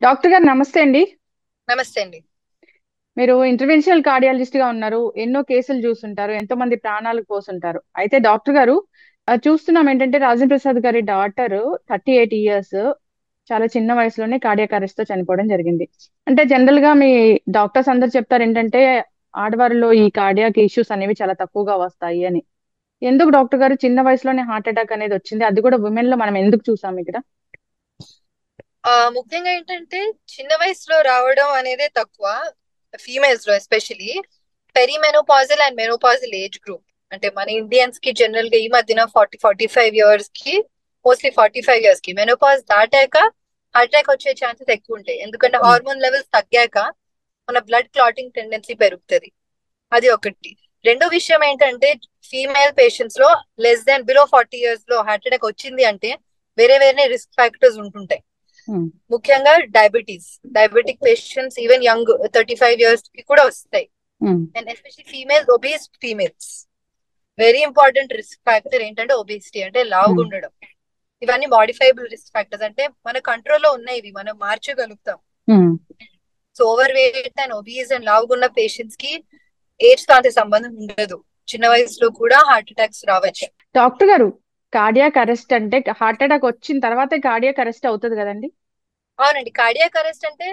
Doctor గారు నమస్తే అండి. నమస్తే అండి. మీరు ఇంటర్వెన్షనల్ కార్డియాలజిస్ట్ గా ఉన్నారు. ఎన్నో కేసులు చూస్తుంటారు. ఎంతో మంది ప్రాణాలు పోతుంటారు. అయితే డాక్టర్ గారు చూస్తున్నాం ఏంటంటే రాజేంద్ర ప్రసాద్ గారి డాటర్ 38 ఇయర్స్ చాలా చిన్న వయసులోనే కార్డియాక్ అరెస్ట్ తో చనిపోవడం జరిగింది. అంటే జనరల్ గా మీ డాక్టర్స్ అందరు చెప్తారు ఏంటంటే ఆడవారిలో ఈ కార్డియాక్ ఇష్యూస్ అనేవి చాలా తక్కువగా వస్తాయి అని. ఎందుకు డాక్టర్ గారు చిన్న వయసులోనే హార్ట్ అటాక్ అనేది వచ్చింది? అది కూడా ఉమెన్ లో మనం ఎందుకు చూసాం ఇక్కడ? ముఖ్యంగా ఏంటంటే చిన్న వయసులో రావడం అనేదే తక్కువ. ఫీమేల్స్ లో especially perimenopausal and menopausal age group, అంటే మన ఇండియన్స్ కి జనరల్ గా ఈ మధ్యన 45 ఇయర్స్ కి, మోస్ట్లీ 45 ఇయర్స్ కి మెనోపాజ్ దాటాక హార్ట్ అటాక్ వచ్చే ఛాన్సెస్ ఎక్కువ ఉంటాయి. ఎందుకంటే ఉమ్, హార్మోన్ లెవెల్స్ తగ్గాక మన బ్లడ్ క్లాటింగ్ టెండెన్సీ పెరుగుతుంది. అది ఒకటి. రెండో విషయం ఏంటంటే ఫీమేల్ పేషెంట్స్ లో బిలో 40 ఇయర్స్ లో హార్ట్ అటాక్ వచ్చింది అంటే వేరే వేరే రిస్క్ ఫ్యాక్టర్స్ ఉంటుంటాయి. ఉమ్, ముఖ్యంగా diabetic patients even young 35 years కి కూడా వస్తాయి. Um, and especially obese females, very important risk factor ఏంటంటే ఒబేసిటీ, అంటే లావుగా ఉమ్, ఉండడం. ఇవన్నీ మాడిఫైబుల్ రిస్క్ ఫ్యాక్టర్స్, అంటే మన కంట్రోల్లో ఉన్నాయి, ఇవి మనం మార్చగలుగుతాం. Um. So over weight and obese and లావుగా ఉన్న పేషెంట్స్ కి ఏజ్ తో అంత సంబంధం ఉండదు. చిన్న వయసులో కూడా హార్ట్ అటాక్స్ రావచ్చు. డాక్టర్ గారు, కార్డియాక్ అరెస్ట్ అంటే హార్ట్ అటాక్ వచ్చిన తర్వాతే కార్డియాక్ అరెస్ట్ అవుతుంది కదండి? అవునండి, కార్డియాక్ అరెస్ట్ అంటే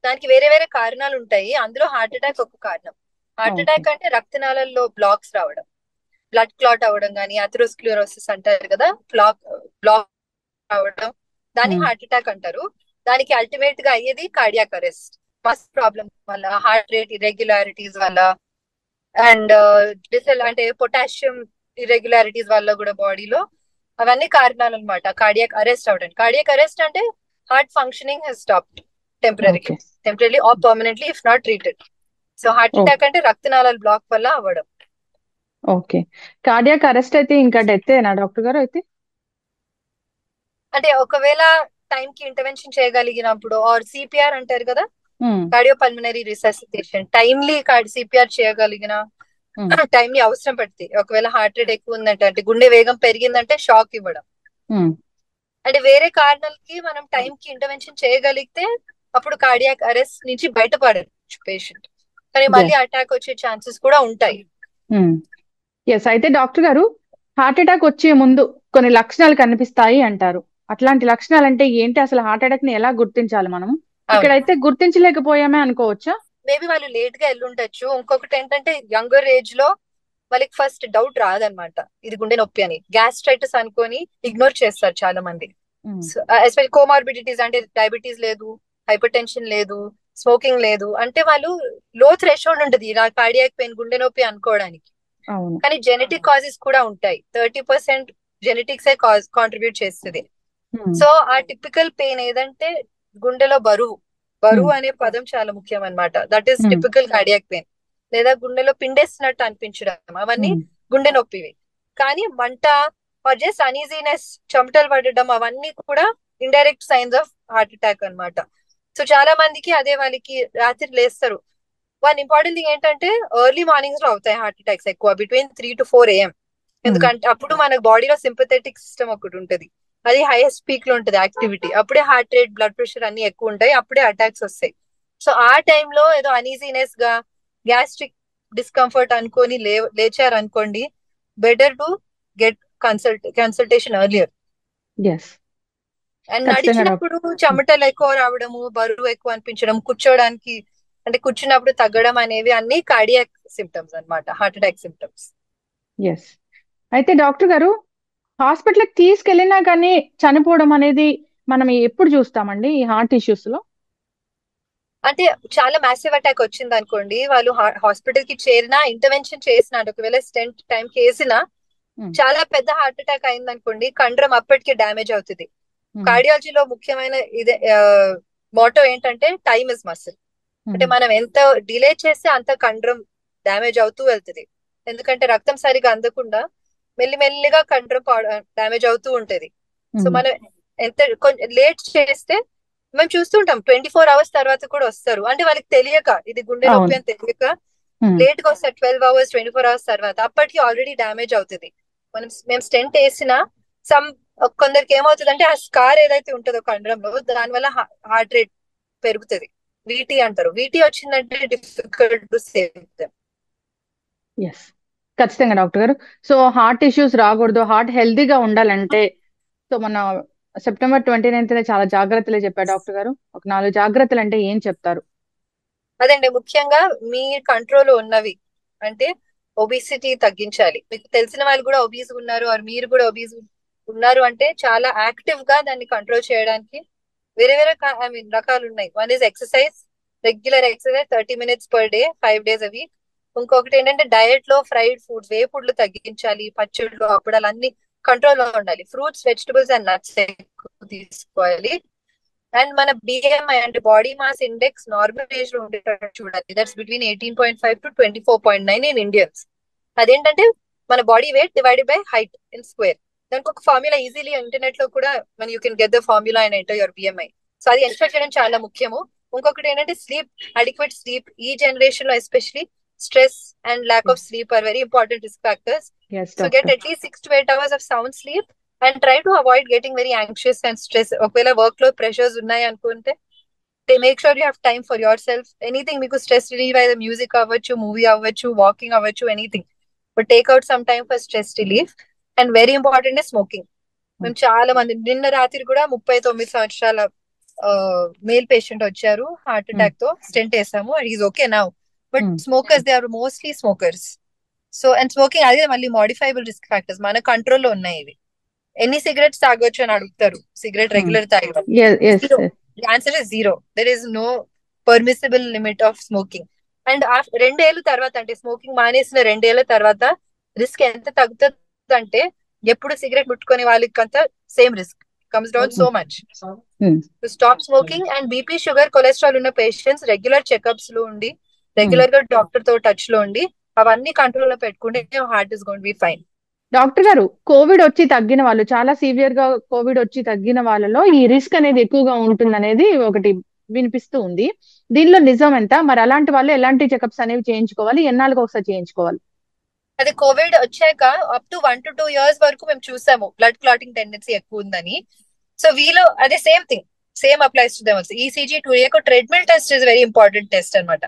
దానికి వేరే వేరే కారణాలు ఉంటాయి. అందులో హార్ట్ అటాక్ ఒక కారణం. Heart okay. అటాక్ అంటే రక్తనాళాల్లో బ్లాక్స్ రావడం, బ్లడ్ క్లాట్ అవ్వడం, కానీ అథెరోస్క్లెరోసిస్ అంటారు కదా, బ్లాక్ రావడం, దాన్ని ఉమ్, హార్ట్ అటాక్ అంటారు. దానికి అల్టిమేట్ గా అయ్యేది కార్డియాక్ అరెస్ట్. మస్ ప్రాబ్లమ్ వల్ల, హార్ట్ రేట్ ఇర్రెగ్యులారిటీస్ వల్ల, అండ్ అంటే పొటాషియం ఇర్రెగ్యులారిటీస్ వల్ల కూడా బాడీలో, అవన్నీ కారణాలు అనమాట కార్డియాక్ అరెస్ట్ అవడానికి. కార్డియాక్ అరెస్ట్ అంటే heart functioning has stopped temporary okay. Temporary or permanently if not treated. So heart ఓ అటాక్ అంటే రక్తనాళాల బ్లాక్ వల్ల అవ్వడం. ఓకే. కార్డియాక్ అరెస్ట్ అయితే ఇంకా డెత్తేనా డాక్టర్ గారు అయితే? అంటే ఒకవేళ టైం కి ఇంటర్వెన్షన్ చేయగలిగినప్పుడు, ఆర్ సిపిఆర్ అంటారు కదా, um, cardio pulmonary resuscitation, timely CPR చేయగలిగిన, ఉమ్, టైమ్లీ అవసరం పడుతుంది. ఒకవేళ హార్ట్ రేట్ ఎక్కువ ఉందంటే, అంటే గుండె వేగం పెరిగిందంటే షాక్ ఇవ్వడం. ఉమ్. అంటే వేరే కారణాలకి మనం టైం కి ఇంటర్వెన్షన్ చేయగలిగితే అప్పుడు కార్డియాక్ అరెస్ట్ నుంచి బయటపడచ్చు పేషెంట్. కానీ మళ్ళీ ఎస్. అటాక్ వచ్చే ఛాన్సెస్ కూడా ఉంటాయి. ఉమ్. ఎస్. అయితే డాక్టర్ గారు, హార్ట్ అటాక్ వచ్చే ముందు కొన్ని లక్షణాలు కనిపిస్తాయి అంటారు. అట్లాంటి లక్షణాలు అంటే ఏంటి? అసలు హార్ట్ అటాక్ ని ఎలా గుర్తించాలి మనం? అవును, ఇక్కడైతే గుర్తించలేకపోయామే అనుకోవచ్చా? మేబీ వాళ్ళు లేట్ గా వెళ్ళుండొచ్చు. ఇంకొకటి ఏంటంటే యంగర్ ఏజ్ లో వాళ్ళకి ఫస్ట్ డౌట్ రాదనమాట ఇది గుండె నొప్పి అని. గ్యాస్ట్రైటిస్ అనుకొని ఇగ్నోర్ చేస్తారు చాలా మంది. ఉమ్, ఎస్పెషల్ కోమార్బిడిటీస్, అంటే డయాబెటీస్ లేదు, హైపర్ టెన్షన్ లేదు, స్మోకింగ్ లేదు, అంటే వాళ్ళు లో థ్రెషోల్డ్ ఉంటుంది ఇలా కార్డియాక్ పెయిన్, గుండె నొప్పి అనుకోవడానికి. అవును. కానీ జెనెటిక్ కాజెస్ కూడా ఉంటాయి. 30% జెనెటిక్స్ కాంట్రిబ్యూట్ చేస్తుంది. ఉమ్, సో ఆ టిపికల్ పెయిన్ ఏదంటే గుండెలో బరువు, ఉమ్, బరువు అనే పదం చాలా ముఖ్యం అన్నమాట. That is um, typical cardiac pain. లేదా గుండెలో పిండేస్తున్నట్టు అనిపించడం, అవన్నీ ఉమ్, గుండె నొప్పివి. కానీ మంట, ఆర్ జస్ట్ అనీజీనెస్, చెమటలు పడడం, అవన్నీ కూడా indirect science of heart attack అన్నమాట. సో చాలా మందికి అదే, వాళ్ళకి రాత్రి లేస్తారు. వన్ ఇంపార్టెంట్ థింగ్ ఏంటంటే ఎర్లీ మార్నింగ్స్ లో అవుతాయి హార్ట్ అటాక్స్ ఎక్కువ, బిట్వీన్ 3 to 4 AM. ఉమ్, ఎందుకంటే అప్పుడు మన బాడీలో సింపథెటిక్ సిస్టమ్ ఒకటి ఉంటది, అది హైయెస్ట్ పీక్ లో ఉంటది యాక్టివిటీ. అప్పుడే హార్ట్ రేట్, బ్లడ్ ప్రెషర్ అన్ని ఎక్కువ ఉంటాయి, అప్పుడే అటాక్స్ వస్తాయి. సో ఆ టైంలో ఏదో అనీజీనెస్ గా, గ్యాస్ట్రిక్ డిస్కంఫర్ట్ అనుకొని లేచారు అనుకోండి, better to get consultation earlier. Yes. And ఖచ్చితంగా డాక్టర్. నడిచినప్పుడు చెమటలు ఎక్కువ రావడము, బరువు ఎక్కువ అనిపించడం, కూర్చోడానికి అంటే కూర్చున్నప్పుడు తగ్గడం అనేవి అన్ని కార్డియాక్ సిమ్టమ్స్ అన్నమాట, హార్ట్ అటాక్ సిమ్టమ్స్. ఎస్. అయితే డాక్టర్ గారు, హాస్పిటల్కి తీసుకెళ్ళినా కానీ చనిపోవడం అనేది మనం ఎప్పుడు చూస్తామండి ఈ హార్ట్ ఇష్యూస్ లో? అంటే చాలా మ్యాసివ్ అటాక్ వచ్చింది అనుకోండి, వాళ్ళు హాస్పిటల్ కి చేరినా, ఇంటర్వెన్షన్ చేసినా, అంటే ఒకవేళ స్టెంట్ టైం కి వేసినా, ఉమ్, చాలా పెద్ద హార్ట్ అటాక్ అయింది అనుకోండి, కండరం అప్పటికే డ్యామేజ్ అవుతుంది. ఉమ్, కార్డియాలజీలో ముఖ్యమైన ఇదే మోటో ఏంటంటే టైమ్ ఇస్ మసిల్. అంటే ఉమ్, మనం ఎంత డిలే చేస్తే అంత కండరం డ్యామేజ్ అవుతూ వెళ్తుంది. ఎందుకంటే రక్తం సరిగా అందకుండా మెల్లిమెల్లిగా కండరం డ్యామేజ్ అవుతూ ఉంటది. సో ఉమ్. మనం ఎంత కొంచెం లేట్ చేస్తే, మేము చూస్తుంటాం 24 hours తర్వాత కూడా వస్తారు, అంటే వాళ్ళకి తెలియక ఇది గుండె నొప్పి అవును. అని తెలియక ఉమ్, లేట్ గా వస్తారు. 12 hours, 24 hours తర్వాత అప్పటికి ఆల్రెడీ డ్యామేజ్ అవుతుంది. మేము స్టెంట్ వేసిన, సమ్ కొందరికి ఏమవుతుంది అంటే ఆ స్కార్ ఏదైతే ఉంటుందో కండరంలో, దానివల్ల హార్ట్ రేట్ పెరుగుతుంది. వీటీ అంటారు. వీటీ వచ్చిందంటే difficult to save them. Yes, ఖచ్చితంగా డాక్టర్ గారు. సో హార్ట్ ఇష్యూస్ రాకూడదు, హార్ట్ హెల్తీగా ఉండాలంటే సో మన సెప్టెంబర్ 29th చాలా జాగ్రత్తలే చెప్పారు డాక్టర్ గారు. ఒక 4 జాగ్రత్తలు అంటే ఏం చెప్తారు? అదండి ముఖ్యంగా మీ కంట్రోల్ ఉన్నవి అంటే ఒబిసిటీ తగ్గించాలి. మీకు తెలిసిన వాళ్ళు కూడా ఒబీస్ ఉన్నారు ఆర్ మీరు కూడా ఒబీస్ ఉన్నారు అంటే చాలా యాక్టివ్ గా దాన్ని కంట్రోల్ చేయడానికి వేరే వేరే రకాలు ఉన్నాయి. One is exercise, regular exercise 30 minutes per day 5 days a week. ఇంకొకటి ఏంటంటే డయట్ లో ఫ్రైడ్ ఫుడ్స్, వేపుడులు తగ్గించాలి, పచ్చళ్ళు అప్పుడాలు అన్ని కంట్రోల్ లో ఉండాలి, ఫ్రూట్స్ వెజిటబుల్స్ అండ్ నట్స్ ఎక్కువ తీసుకోవాలి. అండ్ మన బిఎంఐ అంటే body mass index normal age లో ఉండేటట్టు చూడాలి. That's between 18.5 to 24.9 in Indians. అదేంటంటే మన body weight divided by height in square. దానికి ఒక ఫార్ములా ఈజీలీ ఇంటర్నెట్ లో కూడా మన you can get the formula and enter your BMI. So అది ఎన్షూర్ చేయడం చాలా ముఖ్యము. ఇంకొకటి ఏంటంటే స్లీప్, అడిక్వేట్ స్లీప్. ఈ జనరేషన్ లో especially stress and lack of sleep are very important risk factors. Yes so get doctor. At least 6 to 8 hours of sound sleep and try to avoid getting very anxious and stress. ఒకవేళ work లో pressures ఉన్నాయి అనుకుంటే make sure you have time for your self. Anything మీకు stress relieve అయితే music అవ్వచ్చు, movie అవ్వచ్చు, walking అవ్వచ్చు, anything, but take out some time for stress relief. And very important smoking. మేము చాలా మంది నిన్న రాత్రి కూడా 39 సంవత్సరాల మేల్ పేషెంట్ వచ్చారు, హార్ట్ అటాక్ తో స్టెంట్ వేసాము, and is okay now. But smokers, they are mostly smokers. So and smoking అదే మళ్ళీ మోడిఫైబుల్ రిస్క్ ఫ్యాక్టర్స్, మన కంట్రోల్లో ఉన్నాయి ఇవి. ఎన్ని సిగరెట్స్ తాగొచ్చు అని అడుగుతారు, సిగరెట్ రెగ్యులర్ తాగడం. Zero. The answer is zero. There is no permissible limit of smoking. And 2 ఏళ్ళ తర్వాత అంటే స్మోకింగ్ మానేసిన 2 ఏళ్ళ తర్వాత రిస్క్ ఎంత తగ్గుతుంది అంటే ఎప్పుడు సిగరెట్ ముట్టుకునే వాళ్ళకంతా same risk comes down so much. To stop smoking. And BP, sugar, cholesterol ఉన్న పేషెంట్స్ రెగ్యులర్ చెకప్స్ లో ఉండి, రెగ్యులర్ గా డాక్టర్ తో టచ్ లో ఉండి అవన్నీ కంట్రోల్ లో పెట్టుకుంటే heart is going to be fine. Doctor గారు, కోవిడ్ వచ్చి తగ్గిన వాళ్ళు, చాలా సివియర్ గా కోవిడ్ వచ్చి తగ్గిన వాళ్ళలో ఈ రిస్క్ అనేది ఎక్కువగా ఉంటుంది అనేది ఒకటి వినిపిస్తూ ఉంది. దీనిలో నిజం ఎంత? మరి అలాంటి వాళ్ళు ఎలాంటి చెకప్స్ అనేవి చేయించుకోవాలి, ఎన్నాళ్ళకి ఒకసారి చేయించుకోవాలి? అదే కోవిడ్ వచ్చాక అప్ టు 1 to 2 years వరకు మేము చూసాము బ్లడ్ క్లాటింగ్ టెండెన్సీ ఎక్కువ ఉందని. సో వీలో అదే same thing, same applies to them also. ECG 2A treadmill test is very important test అనమాట.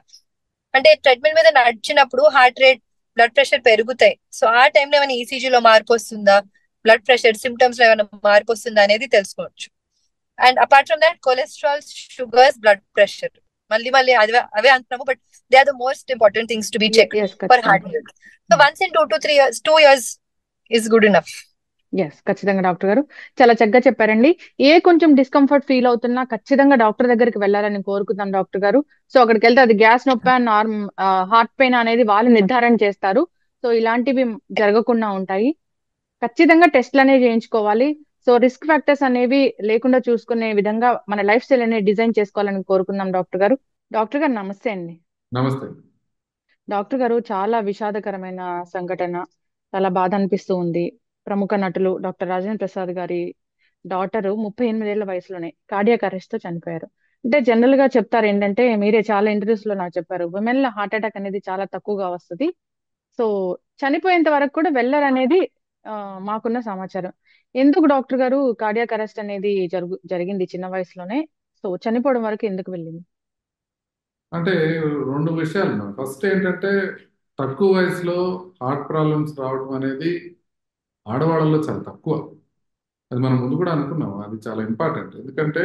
అంటే ట్రెడ్మిల్ మీద నడిచినప్పుడు హార్ట్ రేట్, బ్లడ్ ప్రెషర్ పెరుగుతాయి. సో ఆ టైంలో ఏమైనా ఈసీజీలో మార్పు వస్తుందా, బ్లడ్ ప్రెషర్ సిమ్టమ్స్ లో ఏమైనా మార్పు వస్తుందా అనేది తెలుసుకోవచ్చు. And apart from that cholesterol, sugars, blood pressure మళ్ళీ మళ్ళీ అవే అంటున్నాము, but they are the most important things to be check for heart health. So once in 2 to 3 years, 2 years is good enough. Yes, ఖచ్చితంగా doctor గారు చాలా చక్కగా చెప్పారండి. కొంచెం డిస్కంఫర్ట్ ఫీల్ అవుతున్నా ఖచ్చితంగా డాక్టర్ దగ్గరికి వెళ్ళాలని కోరుకుందాం డాక్టర్ గారు. సో అక్కడికి వెళ్తే అది గ్యాస్ నొప్పి, హార్ట్ పెయిన్ అనేది వాళ్ళు నిర్ధారణ చేస్తారు. సో ఇలాంటివి జరగకుండా ఉంటాయి. ఖచ్చితంగా టెస్ట్లు అనేవి చేయించుకోవాలి. సో రిస్క్ ఫ్యాక్టర్స్ అనేవి లేకుండా చూసుకునే విధంగా మన లైఫ్ స్టైల్ అనేది డిజైన్ చేసుకోవాలని కోరుకుందాం డాక్టర్ గారు. డాక్టర్ గారు నమస్తే అండి. నమస్తే డాక్టర్ గారు, చాలా విషాదకరమైన సంఘటన, చాలా బాధ అనిపిస్తూ ఉంది. ప్రముఖ నటులు డాక్టర్ రాజేంద్ర ప్రసాద్ గారి డాటర్ 38 ఏళ్ల వయసులోనే కార్డియాక్ అరెస్ట్ తో చనిపోయారు. అంటే జనరల్ గా చెప్తారు ఏంటంటే, మీరే చాలా ఇంటర్వ్యూస్ లో నాకు చెప్పారు, ఉమెన్ లో హార్ట్ అటాక్ అనేది చాలా తక్కువగా వస్తుంది. సో చనిపోయేంత వరకు కూడా వెళ్ళరు అనేది మాకున్న సమాచారం. ఎందుకు డాక్టర్ గారు కార్డియాక్ అరెస్ట్ అనేది జరిగింది చిన్న వయసులోనే? సో చనిపోవడం వరకు ఎందుకు వెళ్ళింది? అంటే 2 విషయాలు. ఫస్ట్ ఏంటంటే తక్కువ వయసులో హార్ట్ ప్రాబ్లమ్స్ రావడం అనేది ఆడవాళ్ళలో చాలా తక్కువ. అది మనం ముందు కూడా అనుకున్నాం, అది చాలా ఇంపార్టెంట్. ఎందుకంటే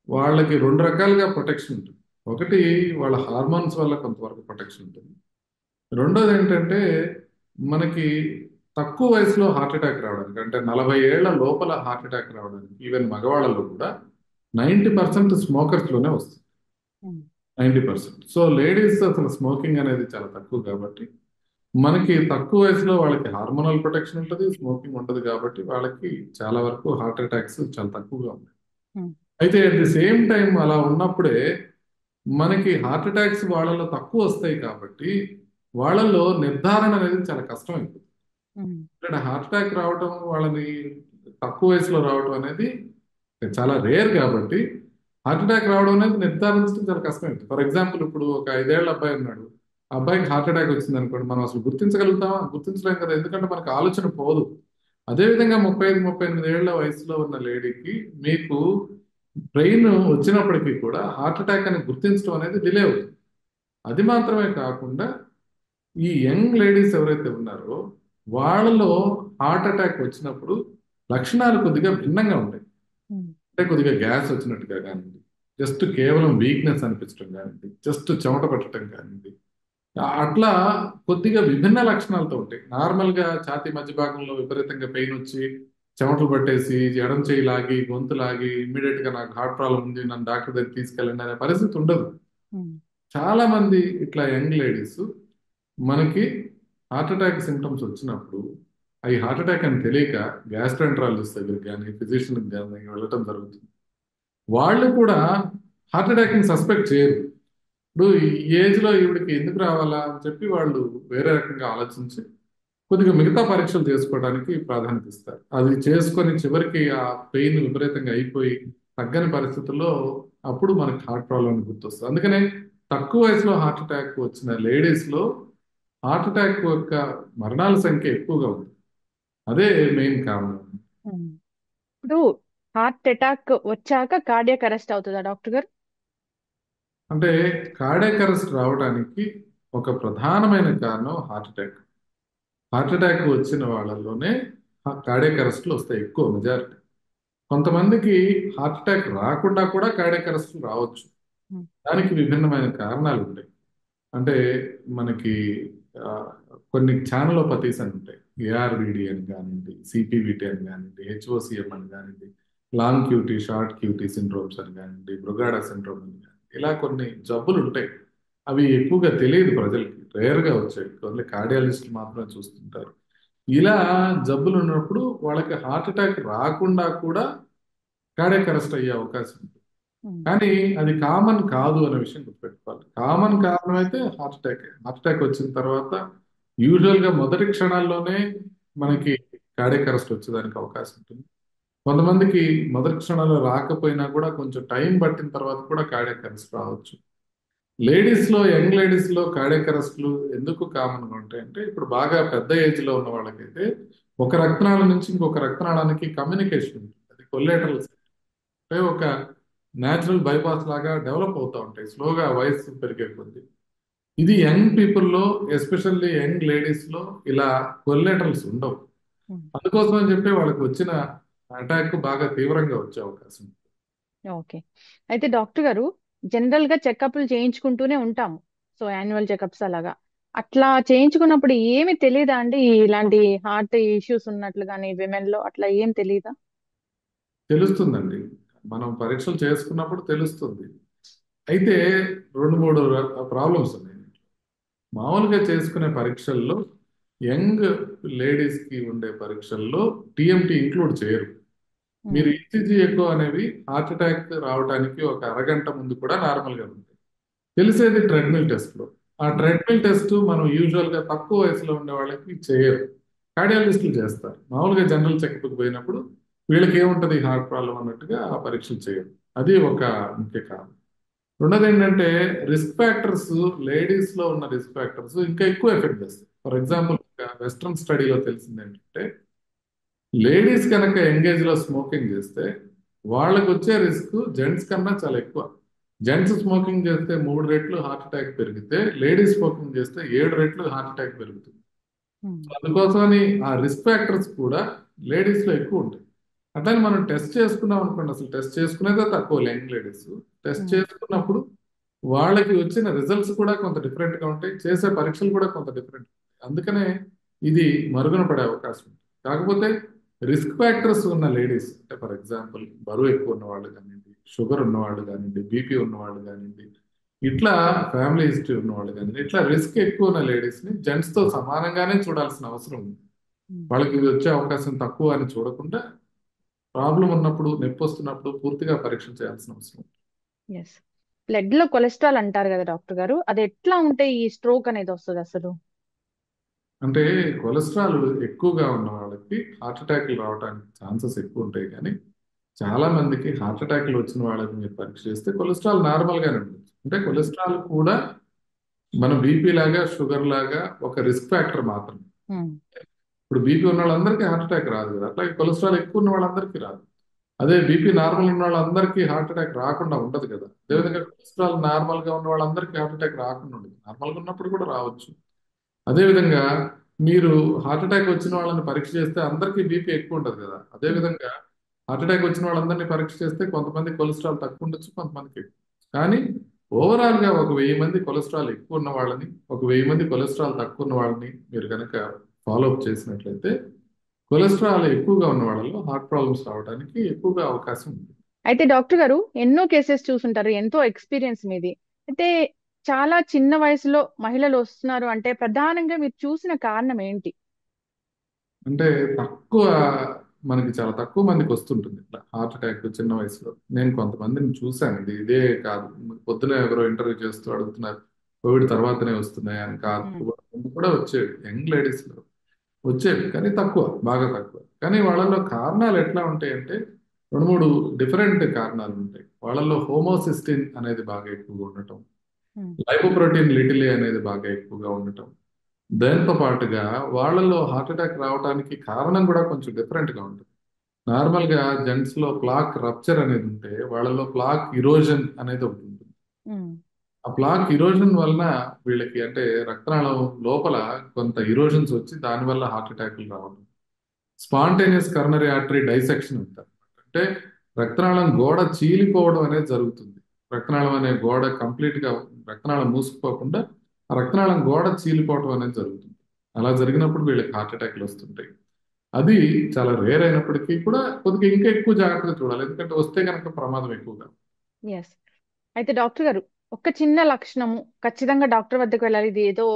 వాళ్ళకి 2 రకాలుగా ప్రొటెక్షన్ ఉంటుంది. ఒకటి వాళ్ళ హార్మోన్స్ వల్ల కొంతవరకు ప్రొటెక్షన్ ఉంటుంది. రెండోది ఏంటంటే మనకి తక్కువ వయసులో హార్ట్ అటాక్ రావడానికి, అంటే 40 ఏళ్ల లోపల హార్ట్ అటాక్ రావడానికి ఈవెన్ మగవాళ్ళలో కూడా 90% స్మోకర్స్లోనే వస్తుంది. 90%. సో లేడీస్ అసలు స్మోకింగ్ అనేది చాలా తక్కువ కాబట్టి మనకి తక్కువ వయసులో వాళ్ళకి హార్మోనల్ ప్రొటెక్షన్ ఉంటుంది, స్మోకింగ్ ఉంటుంది కాబట్టి వాళ్ళకి చాలా వరకు హార్ట్ అటాక్స్ చాలా తక్కువగా ఉంటాయి. అయితే అట్ ది సేమ్ టైం అలా ఉన్నప్పుడే మనకి హార్ట్ అటాక్స్ వాళ్ళలో తక్కువ వస్తాయి కాబట్టి వాళ్ళలో నిర్ధారణ అనేది చాలా కష్టమైపోతుంది. ఇక్కడ హార్ట్ అటాక్ రావటం వాళ్ళని తక్కువ వయసులో రావడం అనేది చాలా రేర్ కాబట్టి హార్ట్ అటాక్ రావడం అనేది నిర్ధారించడం చాలా కష్టమైంది. ఫర్ ఎగ్జాంపుల్ ఇప్పుడు ఒక 5 ఏళ్ల అబ్బాయి ఉన్నాడు, ఆ అబ్బాయికి హార్ట్ అటాక్ వచ్చింది అనుకోండి, మనం అసలు గుర్తించగలుగుతామా? గుర్తించలేం కదా, ఎందుకంటే మనకు ఆలోచన పోదు. అదేవిధంగా 35-38 ఏళ్ల వయసులో ఉన్న లేడీకి మీకు బ్రెయిన్ వచ్చినప్పటికీ కూడా హార్ట్ అటాక్ అని గుర్తించడం అనేది డిలే అవుతుంది. అది మాత్రమే కాకుండా ఈ యంగ్ లేడీస్ ఎవరైతే ఉన్నారో వాళ్ళలో హార్ట్ అటాక్ వచ్చినప్పుడు లక్షణాలు కొద్దిగా భిన్నంగా ఉంటాయి. ఉమ్, అంటే కొద్దిగా గ్యాస్ వచ్చినట్టుగా కానివ్వండి, జస్ట్ కేవలం వీక్నెస్ అనిపించడం కానివ్వండి, జస్ట్ చెమట పట్టడం కానివ్వండి, అట్లా కొద్దిగా విభిన్న లక్షణాలతో ఉంటాయి. నార్మల్ గా ఛాతీ మధ్య భాగంలో విపరీతంగా పెయిన్ వచ్చి చెమటలు పట్టేసి ఎడం చేయి లాగి గొంతు లాగి ఇమ్మీడియట్ గా నాకు హార్ట్ ప్రాబ్లం ఉంది, నన్ను డాక్టర్ దగ్గర తీసుకెళ్ళండి అనే పరిస్థితి ఉండదు. ఉమ్, చాలా మంది ఇట్లా యంగ్ లేడీస్ మనకి హార్ట్ అటాక్ సిమ్టమ్స్ వచ్చినప్పుడు అవి హార్ట్ అటాక్ అని తెలియక గ్యాస్ట్రాంట్రాలజిస్ట్ దగ్గరికి కానీ ఫిజిషియన్ కానీ వెళ్ళటం జరుగుతుంది. వాళ్ళు కూడా హార్ట్ అటాక్ ని సస్పెక్ట్ చేయరు. ఇప్పుడు ఈ ఏజ్ లో ఈవిడికి ఎందుకు రావాలా అని చెప్పి వాళ్ళు వేరే రకంగా ఆలోచించి కొద్దిగా మిగతా పరీక్షలు చేసుకోవడానికి ప్రాధాన్యత ఇస్తారు. అది చేసుకొని చివరికి ఆ పెయిన్ విపరీతంగా అయిపోయి తగ్గని పరిస్థితుల్లో అప్పుడు మనకి హార్ట్ ప్రాబ్లం గుర్తొస్తుంది. అందుకనే తక్కువ వయసులో హార్ట్ అటాక్ వచ్చిన లేడీస్ లో హార్ట్ అటాక్ యొక్క మరణాల సంఖ్య ఎక్కువగా ఉంది. అదే మెయిన్ కారణం. ఉమ్. ఇప్పుడు హార్ట్ అటాక్ వచ్చాక కార్డియాక్ అరెస్ట్ అవుతుందా డాక్టర్ గారు? అంటే కార్డియాక్ అరెస్ట్ రావడానికి ఒక ప్రధానమైన కారణం హార్ట్ అటాక్. హార్ట్ అటాక్ వచ్చిన వాళ్ళలోనే కార్డియాక్ అరెస్ట్లు వస్తాయి ఎక్కువ మెజారిటీ. కొంతమందికి హార్ట్ అటాక్ రాకుండా కూడా కార్డియాక్ అరెస్ట్లు రావచ్చు. ఉమ్, దానికి విభిన్నమైన కారణాలు ఉంటాయి. అంటే మనకి ఆ, కొన్ని ఛానలోపతీస్ అని ఉంటాయి. ఏఆర్విడి అని కానివ్వండి, సిపివిటి అని కానివ్వండి, హెచ్ఓసిఎం అని కానివ్వండి, long QT short QT syndromes అని కానివ్వండి, బ్రుగాడా సిండ్రోమ్ అని కానివ్వండి, ఇలా కొన్ని జబ్బులు ఉంటాయి. అవి ఎక్కువగా తెలియదు ప్రజలకి, రేర్గా వచ్చాయి. ఓన్లీ కార్డియాలజిస్టులు మాత్రమే చూస్తుంటారు. ఇలా జబ్బులు ఉన్నప్పుడు వాళ్ళకి హార్ట్ అటాక్ రాకుండా కూడా కార్డియాక్ అరెస్ట్ అయ్యే అవకాశం ఉంది. ఉమ్, కానీ అది కామన్ కాదు అనే విషయం గుర్తుపెట్టుకోవాలి. కామన్ కారణం అయితే హార్ట్ అటాక్. హార్ట్ అటాక్ వచ్చిన తర్వాత యూజువల్ గా మొదటి క్షణాల్లోనే మనకి కార్డియాక్ అరెస్ట్ వచ్చేదానికి అవకాశం ఉంటుంది. కొంతమందికి మొదటి క్షణాల్లో రాకపోయినా కూడా కొంచెం టైం పట్టిన తర్వాత కూడా కార్డియాక్ అరెస్ట్ రావచ్చు. లేడీస్ లో, యంగ్ లేడీస్ లో కార్డియాక్ అరెస్ట్లు ఎందుకు కామన్ గా ఉంటాయంటే ఇప్పుడు బాగా పెద్ద ఏజ్ లో ఉన్న వాళ్ళకైతే ఒక రక్తనాళం నుంచి ఇంకొక రక్తనాళానికి కమ్యూనికేషన్ ఉంటుంది. అది కొల్లేటరల్ అంటే ఒక న్యాచురల్ బైపాస్ లాగా డెవలప్ అవుతూ ఉంటాయి స్లోగా వయసు పెరిగే కొద్దీ. ఇది యంగ్ పీపుల్లో, ఎస్పెషల్లీ యంగ్ లేడీస్ లో ఇలా కొల్లేటరల్స్ ఉండవు. ఉమ్. అందుకోసం అని చెప్పి వాళ్ళకి వచ్చిన అటాక్ బాగా తీవ్రంగా వచ్చే అవకాశం ఉంది. ఓకే. అయితే డాక్టర్ గారు, జనరల్ గా చెకప్లు చేయించుకుంటూనే ఉంటాము. సో యాన్యువల్ చెకప్స్ అలాగా. అట్లా చేయించుకున్నప్పుడు ఏమి తెలియదా అండి? ఇలాంటి హార్ట్ ఇష్యూస్ ఉన్నట్లు కానీ విమెన్ లో అట్లా ఏం తెలియదా? తెలుస్తుందండి, మనం పరీక్షలు చేసుకున్నప్పుడు తెలుస్తుంది. అయితే రెండు మూడు ప్రాబ్లమ్స్ ఉన్నాయి. మామూలుగా చేసుకునే పరీక్షల్లో యంగ్ లేడీస్ కి ఉండే పరీక్షల్లో టిఎంటి ఇంక్లూడ్ చేయరు. మీరు ఉమ్, ఈసీజీ ఎకో అనేవి హార్ట్ అటాక్ రావడానికి ఒక అరగంట ముందు కూడా నార్మల్ గా ఉంది. తెలిసేది ట్రెడ్మిల్ టెస్ట్ లో. ఆ ఉమ్, ట్రెడ్మిల్ టెస్ట్ మనం యూజువల్ గా తక్కువ వయసులో ఉండే వాళ్ళకి చేయరు, కార్డియాలజిస్టులు చేస్తారు. మామూలుగా జనరల్ చెకప్కి పోయినప్పుడు వీళ్ళకి ఏముంటది హార్ట్ ప్రాబ్లం అన్నట్టుగా ఆ పరీక్షలు చేయరు. అది ఒక ముఖ్య కారణం. రెండోది ఏంటంటే రిస్క్ ఫ్యాక్టర్స్, లేడీస్ లో ఉన్న రిస్క్ ఫ్యాక్టర్స్ ఇంకా ఎక్కువ ఎఫెక్ట్ చేస్తాయి. ఫర్ ఎగ్జాంపుల్ వెస్ట్రన్ స్టడీలో తెలిసింది ఏంటంటే లేడీస్ కనుక ఎంగేజ్ లో స్మోకింగ్ చేస్తే వాళ్ళకి వచ్చే రిస్క్ జెంట్స్ కన్నా చాలా ఎక్కువ. జెంట్స్ స్మోకింగ్ చేస్తే 3 రెట్లు హార్ట్ అటాక్ పెరిగితే లేడీస్ స్మోకింగ్ చేస్తే 7 రెట్లు హార్ట్ అటాక్ పెరుగుతుంది. ఉమ్, సో అందుకోసమని ఆ రిస్క్ ఫ్యాక్టర్స్ కూడా లేడీస్ లో ఎక్కువ ఉంటాయి. అట్లానే మనం టెస్ట్ చేసుకున్నాం అనుకోండి, అసలు టెస్ట్ చేసుకునేదే తక్కువ యంగ్ లేడీస్. టెస్ట్ ఉమ్, చేసుకున్నప్పుడు వాళ్ళకి వచ్చిన రిజల్ట్స్ కూడా కొంత డిఫరెంట్ గా ఉంటాయి, చేసే పరీక్షలు కూడా కొంత డిఫరెంట్. అందుకనే ఇది మరుగున పడే అవకాశం ఉంది. కాకపోతే రిస్క్ ఫ్యాక్టర్స్ ఉన్న లేడీస్, అంటే ఫర్ ఎగ్జాంపుల్ బరువు ఎక్కువ ఉన్నవాళ్ళు కానివ్వండి, షుగర్ ఉన్నవాళ్ళు కానివ్వండి, బీపీ ఉన్నవాళ్ళు కానివ్వండి, ఇట్లా ఫ్యామిలీ హిస్టరీ ఉన్నవాళ్ళు కానివ్వండి, ఇట్లా రిస్క్ ఎక్కువ ఉన్న లేడీస్ ని జెంట్స్ తో సమానంగానే చూడాల్సిన అవసరం ఉంది. ఉమ్. వాళ్ళకి ఇది వచ్చే అవకాశం తక్కువ అని చూడకుండా ప్రాబ్లం ఉన్నప్పుడు, నొప్పి వస్తున్నప్పుడు పూర్తిగా పరీక్ష చేయాల్సిన అవసరం ఉంది. ఎస్. బ్లడ్ లో కొలెస్ట్రాల్ అంటారు కదా డాక్టర్ గారు, అది ఎట్లా ఉంటే ఈ స్ట్రోక్ అనేది వస్తుంది అసలు? అంటే కొలెస్ట్రాల్ ఎక్కువగా ఉన్న వాళ్ళకి హార్ట్ అటాక్లు రావడానికి ఛాన్సెస్ ఎక్కువ ఉంటాయి. కానీ చాలా మందికి హార్ట్ అటాక్లు వచ్చిన వాళ్ళకి మీరు పరీక్ష చేస్తే కొలెస్ట్రాల్ నార్మల్ గానే ఉంటుంది. అంటే కొలెస్ట్రాల్ కూడా మన బీపీ లాగా, షుగర్ లాగా ఒక రిస్క్ ఫ్యాక్టర్ మాత్రమే. ఉమ్, ఇప్పుడు బీపీ ఉన్న వాళ్ళందరికీ హార్ట్ అటాక్ రాదు కదా, అట్లాగే కొలెస్ట్రాల్ ఎక్కువ ఉన్న వాళ్ళందరికీ రాదు. అదే బీపీ నార్మల్ ఉన్న వాళ్ళందరికీ హార్ట్ అటాక్ రాకుండా ఉండదు కదా. అదేవిధంగా కొలెస్ట్రాల్ నార్మల్ గా ఉన్న వాళ్ళందరికీ హార్ట్ అటాక్ రాకుండా ఉండదు, నార్మల్ గా ఉన్నప్పుడు కూడా రావచ్చు. అదేవిధంగా మీరు హార్ట్ అటాక్ వచ్చిన వాళ్ళని పరీక్ష చేస్తే అందరికీ బీపీ ఎక్కువ ఉండదు కదా. అదేవిధంగా హార్ట్ అటాక్ వచ్చిన వాళ్ళందరినీ పరీక్ష చేస్తే కొంతమంది కొలెస్ట్రాల్ తక్కువ ఉండొచ్చు, కొంతమందికి ఎక్కువ. కానీ ఓవరాల్ గా ఒక 1000 మంది కొలెస్ట్రాల్ ఎక్కువ ఉన్న వాళ్ళని, ఒక 1000 మంది కొలెస్ట్రాల్ తక్కువ ఉన్న వాళ్ళని మీరు కనుక ఫాలో అప్ చేసినట్లయితే కొలెస్ట్రాల్ ఎక్కువగా ఉన్న వాళ్ళలో హార్ట్ ప్రాబ్లమ్స్ రావడానికి ఎక్కువగా అవకాశం ఉంది. అయితే డాక్టర్ గారు ఎన్నో కేసెస్ చూసుంటారు, ఎంతో ఎక్స్పీరియన్స్ మీది. అయితే చాలా చిన్న వయసులో మహిళలు వస్తున్నారు అంటే ప్రధానంగా మీరు చూసిన కారణం ఏంటి? అంటే తక్కువ, మనకి చాలా తక్కువ మందికి వస్తుంటుంది ఇట్లా హార్ట్ అటాక్ చిన్న వయసులో. నేను కొంతమందిని చూశాను, ఇదే కాదు. పొద్దున ఎవరో ఇంటర్వ్యూ చేస్తూ అడుగుతున్నారు కోవిడ్ తర్వాతనే వస్తున్నాయి అని. కాదు, ముందు కూడా వచ్చేవి, యంగ్ లేడీస్ లో వచ్చేవి, కానీ తక్కువ, బాగా తక్కువ. కానీ వాళ్ళలో కారణాలు ఎట్లా ఉంటాయంటే 2-3 డిఫరెంట్ కారణాలు ఉంటాయి. వాళ్ళలో హోమోసిస్టిన్ అనేది బాగా ఎక్కువగా ఉండటం, లైపోప్రోటీన్ లిటిలే అనేది బాగా ఎక్కువగా ఉండటం, దాంతో పాటుగా వాళ్ళలో హార్ట్ అటాక్ రావడానికి కారణం కూడా కొంచెం డిఫరెంట్ గా ఉంటుంది. నార్మల్ గా జెంట్స్ లో ప్లాక్ రప్చర్ అనేది ఉంటే వాళ్ళలో ప్లాక్ ఇరోజన్ అనేది ఒకటి ఉంటుంది. ఆ ప్లాక్ ఇరోజన్ వలన వీళ్ళకి అంటే రక్తనాళం లోపల కొంత ఇరోజన్స్ వచ్చి దానివల్ల హార్ట్ అటాక్లు రావడం. స్పాంటేనియస్ కరోనరీ ఆర్టరీ డైసెక్షన్ అంటారు. అంటే రక్తనాళం గోడ చీలిపోవడం అనేది జరుగుతుంది. రక్తనాళం అనే గోడ కంప్లీట్ గా రక్తనాళం మూసుకుపోకుండా ఆ రక్తనాళం గోడ చీలిపోవడం అనేది జరుగుతుంది. అలా జరిగినప్పుడు వీళ్ళకి హార్ట్ అటాక్లు వస్తుంటాయి. అది చాలా రేర్ అయినప్పటికీ కూడా కొద్దిగా ఇంకా ఎక్కువ జాగ్రత్తగా చూడాలి, ఎందుకంటే వస్తే కనుక ప్రమాదం ఎక్కువగా. ఎస్. అయితే డాక్టర్ గారు ఒక చిన్న లక్షణము ఖచ్చితంగా డాక్టర్ వద్దకు వెళ్ళాలి, ఇది ఏదో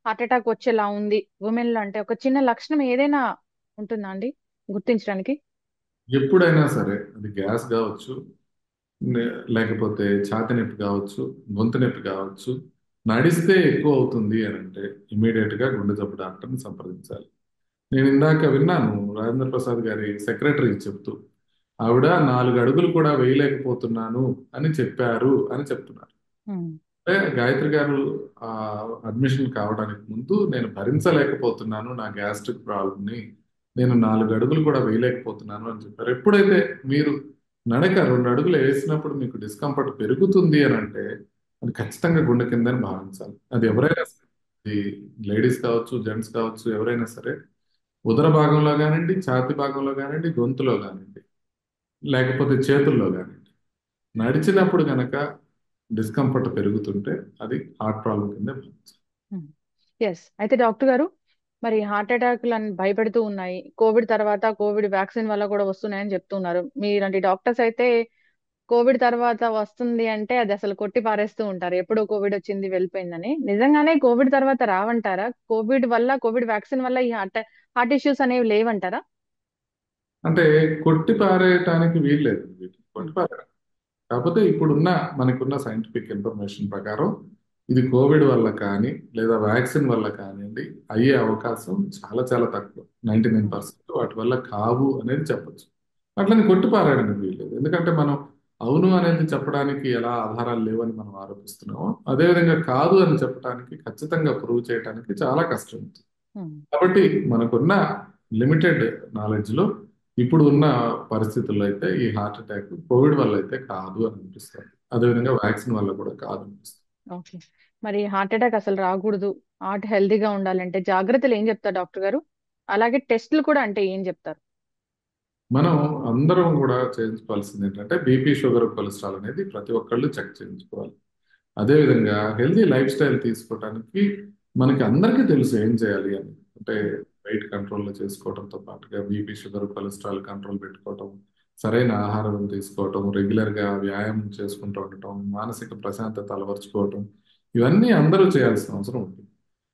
హార్ట్ అటాక్ వచ్చేలా ఉంది ఉమెన్ లో అంటే ఒక చిన్న లక్షణం ఏదైనా ఉంటుందా అండి గుర్తించడానికి? ఎప్పుడైనా సరే అది గ్యాస్ కావచ్చు, లేకపోతే ఛాతి నొప్పి కావచ్చు, గొంతు నొప్పి కావచ్చు, నడిస్తే ఎక్కువ అవుతుంది అని అంటే ఇమీడియట్ గా గుండె జబ్బు డాక్టర్ని సంప్రదించాలి. నేను ఇందాక విన్నాను రాజేంద్ర ప్రసాద్ గారి సెక్రటరీ చెప్తూ, ఆవిడ 4 అడుగులు కూడా వేయలేకపోతున్నాను అని చెప్పారు అని చెప్తున్నారు. అంటే గాయత్రి గారు ఆ అడ్మిషన్ కావడానికి ముందు నేను భరించలేకపోతున్నాను నా గ్యాస్ట్రిక్ ప్రాబ్లమ్ని, నేను 4 అడుగులు కూడా వేయలేకపోతున్నాను అని చెప్పారు. ఎప్పుడైతే మీరు నడక 2 అడుగులు వేసినప్పుడు మీకు డిస్కంఫర్ట్ పెరుగుతుంది అని అంటే అది ఖచ్చితంగా గుండె కిందని భావించాలి. అది ఎవరైనా సరే, అది లేడీస్ కావచ్చు, జెంట్స్ కావచ్చు, ఎవరైనా సరే, ఉదర భాగంలో కానివ్వండి, ఛాతి భాగంలో కానివ్వండి, గొంతులో కానివ్వండి, లేకపోతే చేతుల్లో కానివ్వండి, నడిచినప్పుడు కనుక డిస్కంఫర్ట్ పెరుగుతుంటే అది హార్ట్ ప్రాబ్లం కింద భావించాలి. ఎస్. అయితే డాక్టర్ గారు మరి హార్ట్ అటాక్లు భయపెడుతూ ఉన్నాయి, కోవిడ్ తర్వాత కోవిడ్ వ్యాక్సిన్ వల్ల కూడా వస్తున్నాయని చెప్తున్నారు. మీలాంటి డాక్టర్స్ అయితే కోవిడ్ తర్వాత వస్తుంది అంటే అది అసలు కొట్టి పారేస్తూ ఉంటారు, ఎప్పుడో కోవిడ్ వచ్చింది వెళ్ళిపోయిందని. నిజంగానే కోవిడ్ తర్వాత రావంటారా? కోవిడ్ వల్ల, కోవిడ్ వ్యాక్సిన్ వల్ల ఈ హార్ట్ ఇష్యూస్ అనేవి లేవంటారా? అంటే కొట్టి పారేయటానికి వీల్లేదు, వీటిని కొట్టి పారేయడం. కాకపోతే ఇప్పుడున్న మనకున్న సైంటిఫిక్ ఇన్ఫర్మేషన్ ప్రకారం ఇది కోవిడ్ వల్ల కానీ లేదా వ్యాక్సిన్ వల్ల కానివ్వండి అయ్యే అవకాశం చాలా చాలా తక్కువ, 99% వాటి వల్ల కావు అనేది చెప్పచ్చు. అట్లని కొట్టి పారేయడానికి వీల్లేదు, ఎందుకంటే మనం అవును అనేది చెప్పడానికి ఎలా ఆధారాలు లేవని మనం ఆరోపిస్తున్నామో అదేవిధంగా కాదు అని చెప్పడానికి ఖచ్చితంగా ప్రూవ్ చేయడానికి చాలా కష్టం ఉంది. కాబట్టి మనకున్న లిమిటెడ్ నాలెడ్జ్ లో ఇప్పుడు ఉన్న పరిస్థితుల్లో అయితే ఈ హార్ట్ అటాక్ కోవిడ్ వల్ల అయితే కాదు అని అనిపిస్తుంది, అదేవిధంగా వ్యాక్సిన్ వల్ల కూడా కాదు అనిపిస్తుంది. ఓకే. మరి హార్ట్ అటాక్ అసలు రాకూడదు, హార్ట్ హెల్తీగా ఉండాలంటే జాగ్రత్తలు ఏం చెప్తారు డాక్టర్ గారు? అలాగే టెస్టులు కూడా అంటే ఏం చెప్తారు? మనం అందరం కూడా చేయించుకోవాల్సింది ఏంటంటే బీపీ, షుగర్, కొలెస్ట్రాల్ అనేది ప్రతి ఒక్కళ్ళు చెక్ చేయించుకోవాలి. అదేవిధంగా హెల్తీ లైఫ్ స్టైల్ తీసుకోవడానికి మనకి అందరికీ తెలుసు ఏం చేయాలి అని. అంటే వెయిట్ కంట్రోల్లో చేసుకోవడంతో పాటుగా బీపీ, షుగర్, కొలెస్ట్రాల్ కంట్రోల్ పెట్టుకోవటం, సరైన ఆహారం తీసుకోవటం, రెగ్యులర్గా వ్యాయామం చేసుకుంటూ ఉండటం, మానసిక ప్రశాంతత అలవర్చుకోవటం, ఇవన్నీ అందరూ చేయాల్సిన అవసరం ఉంది.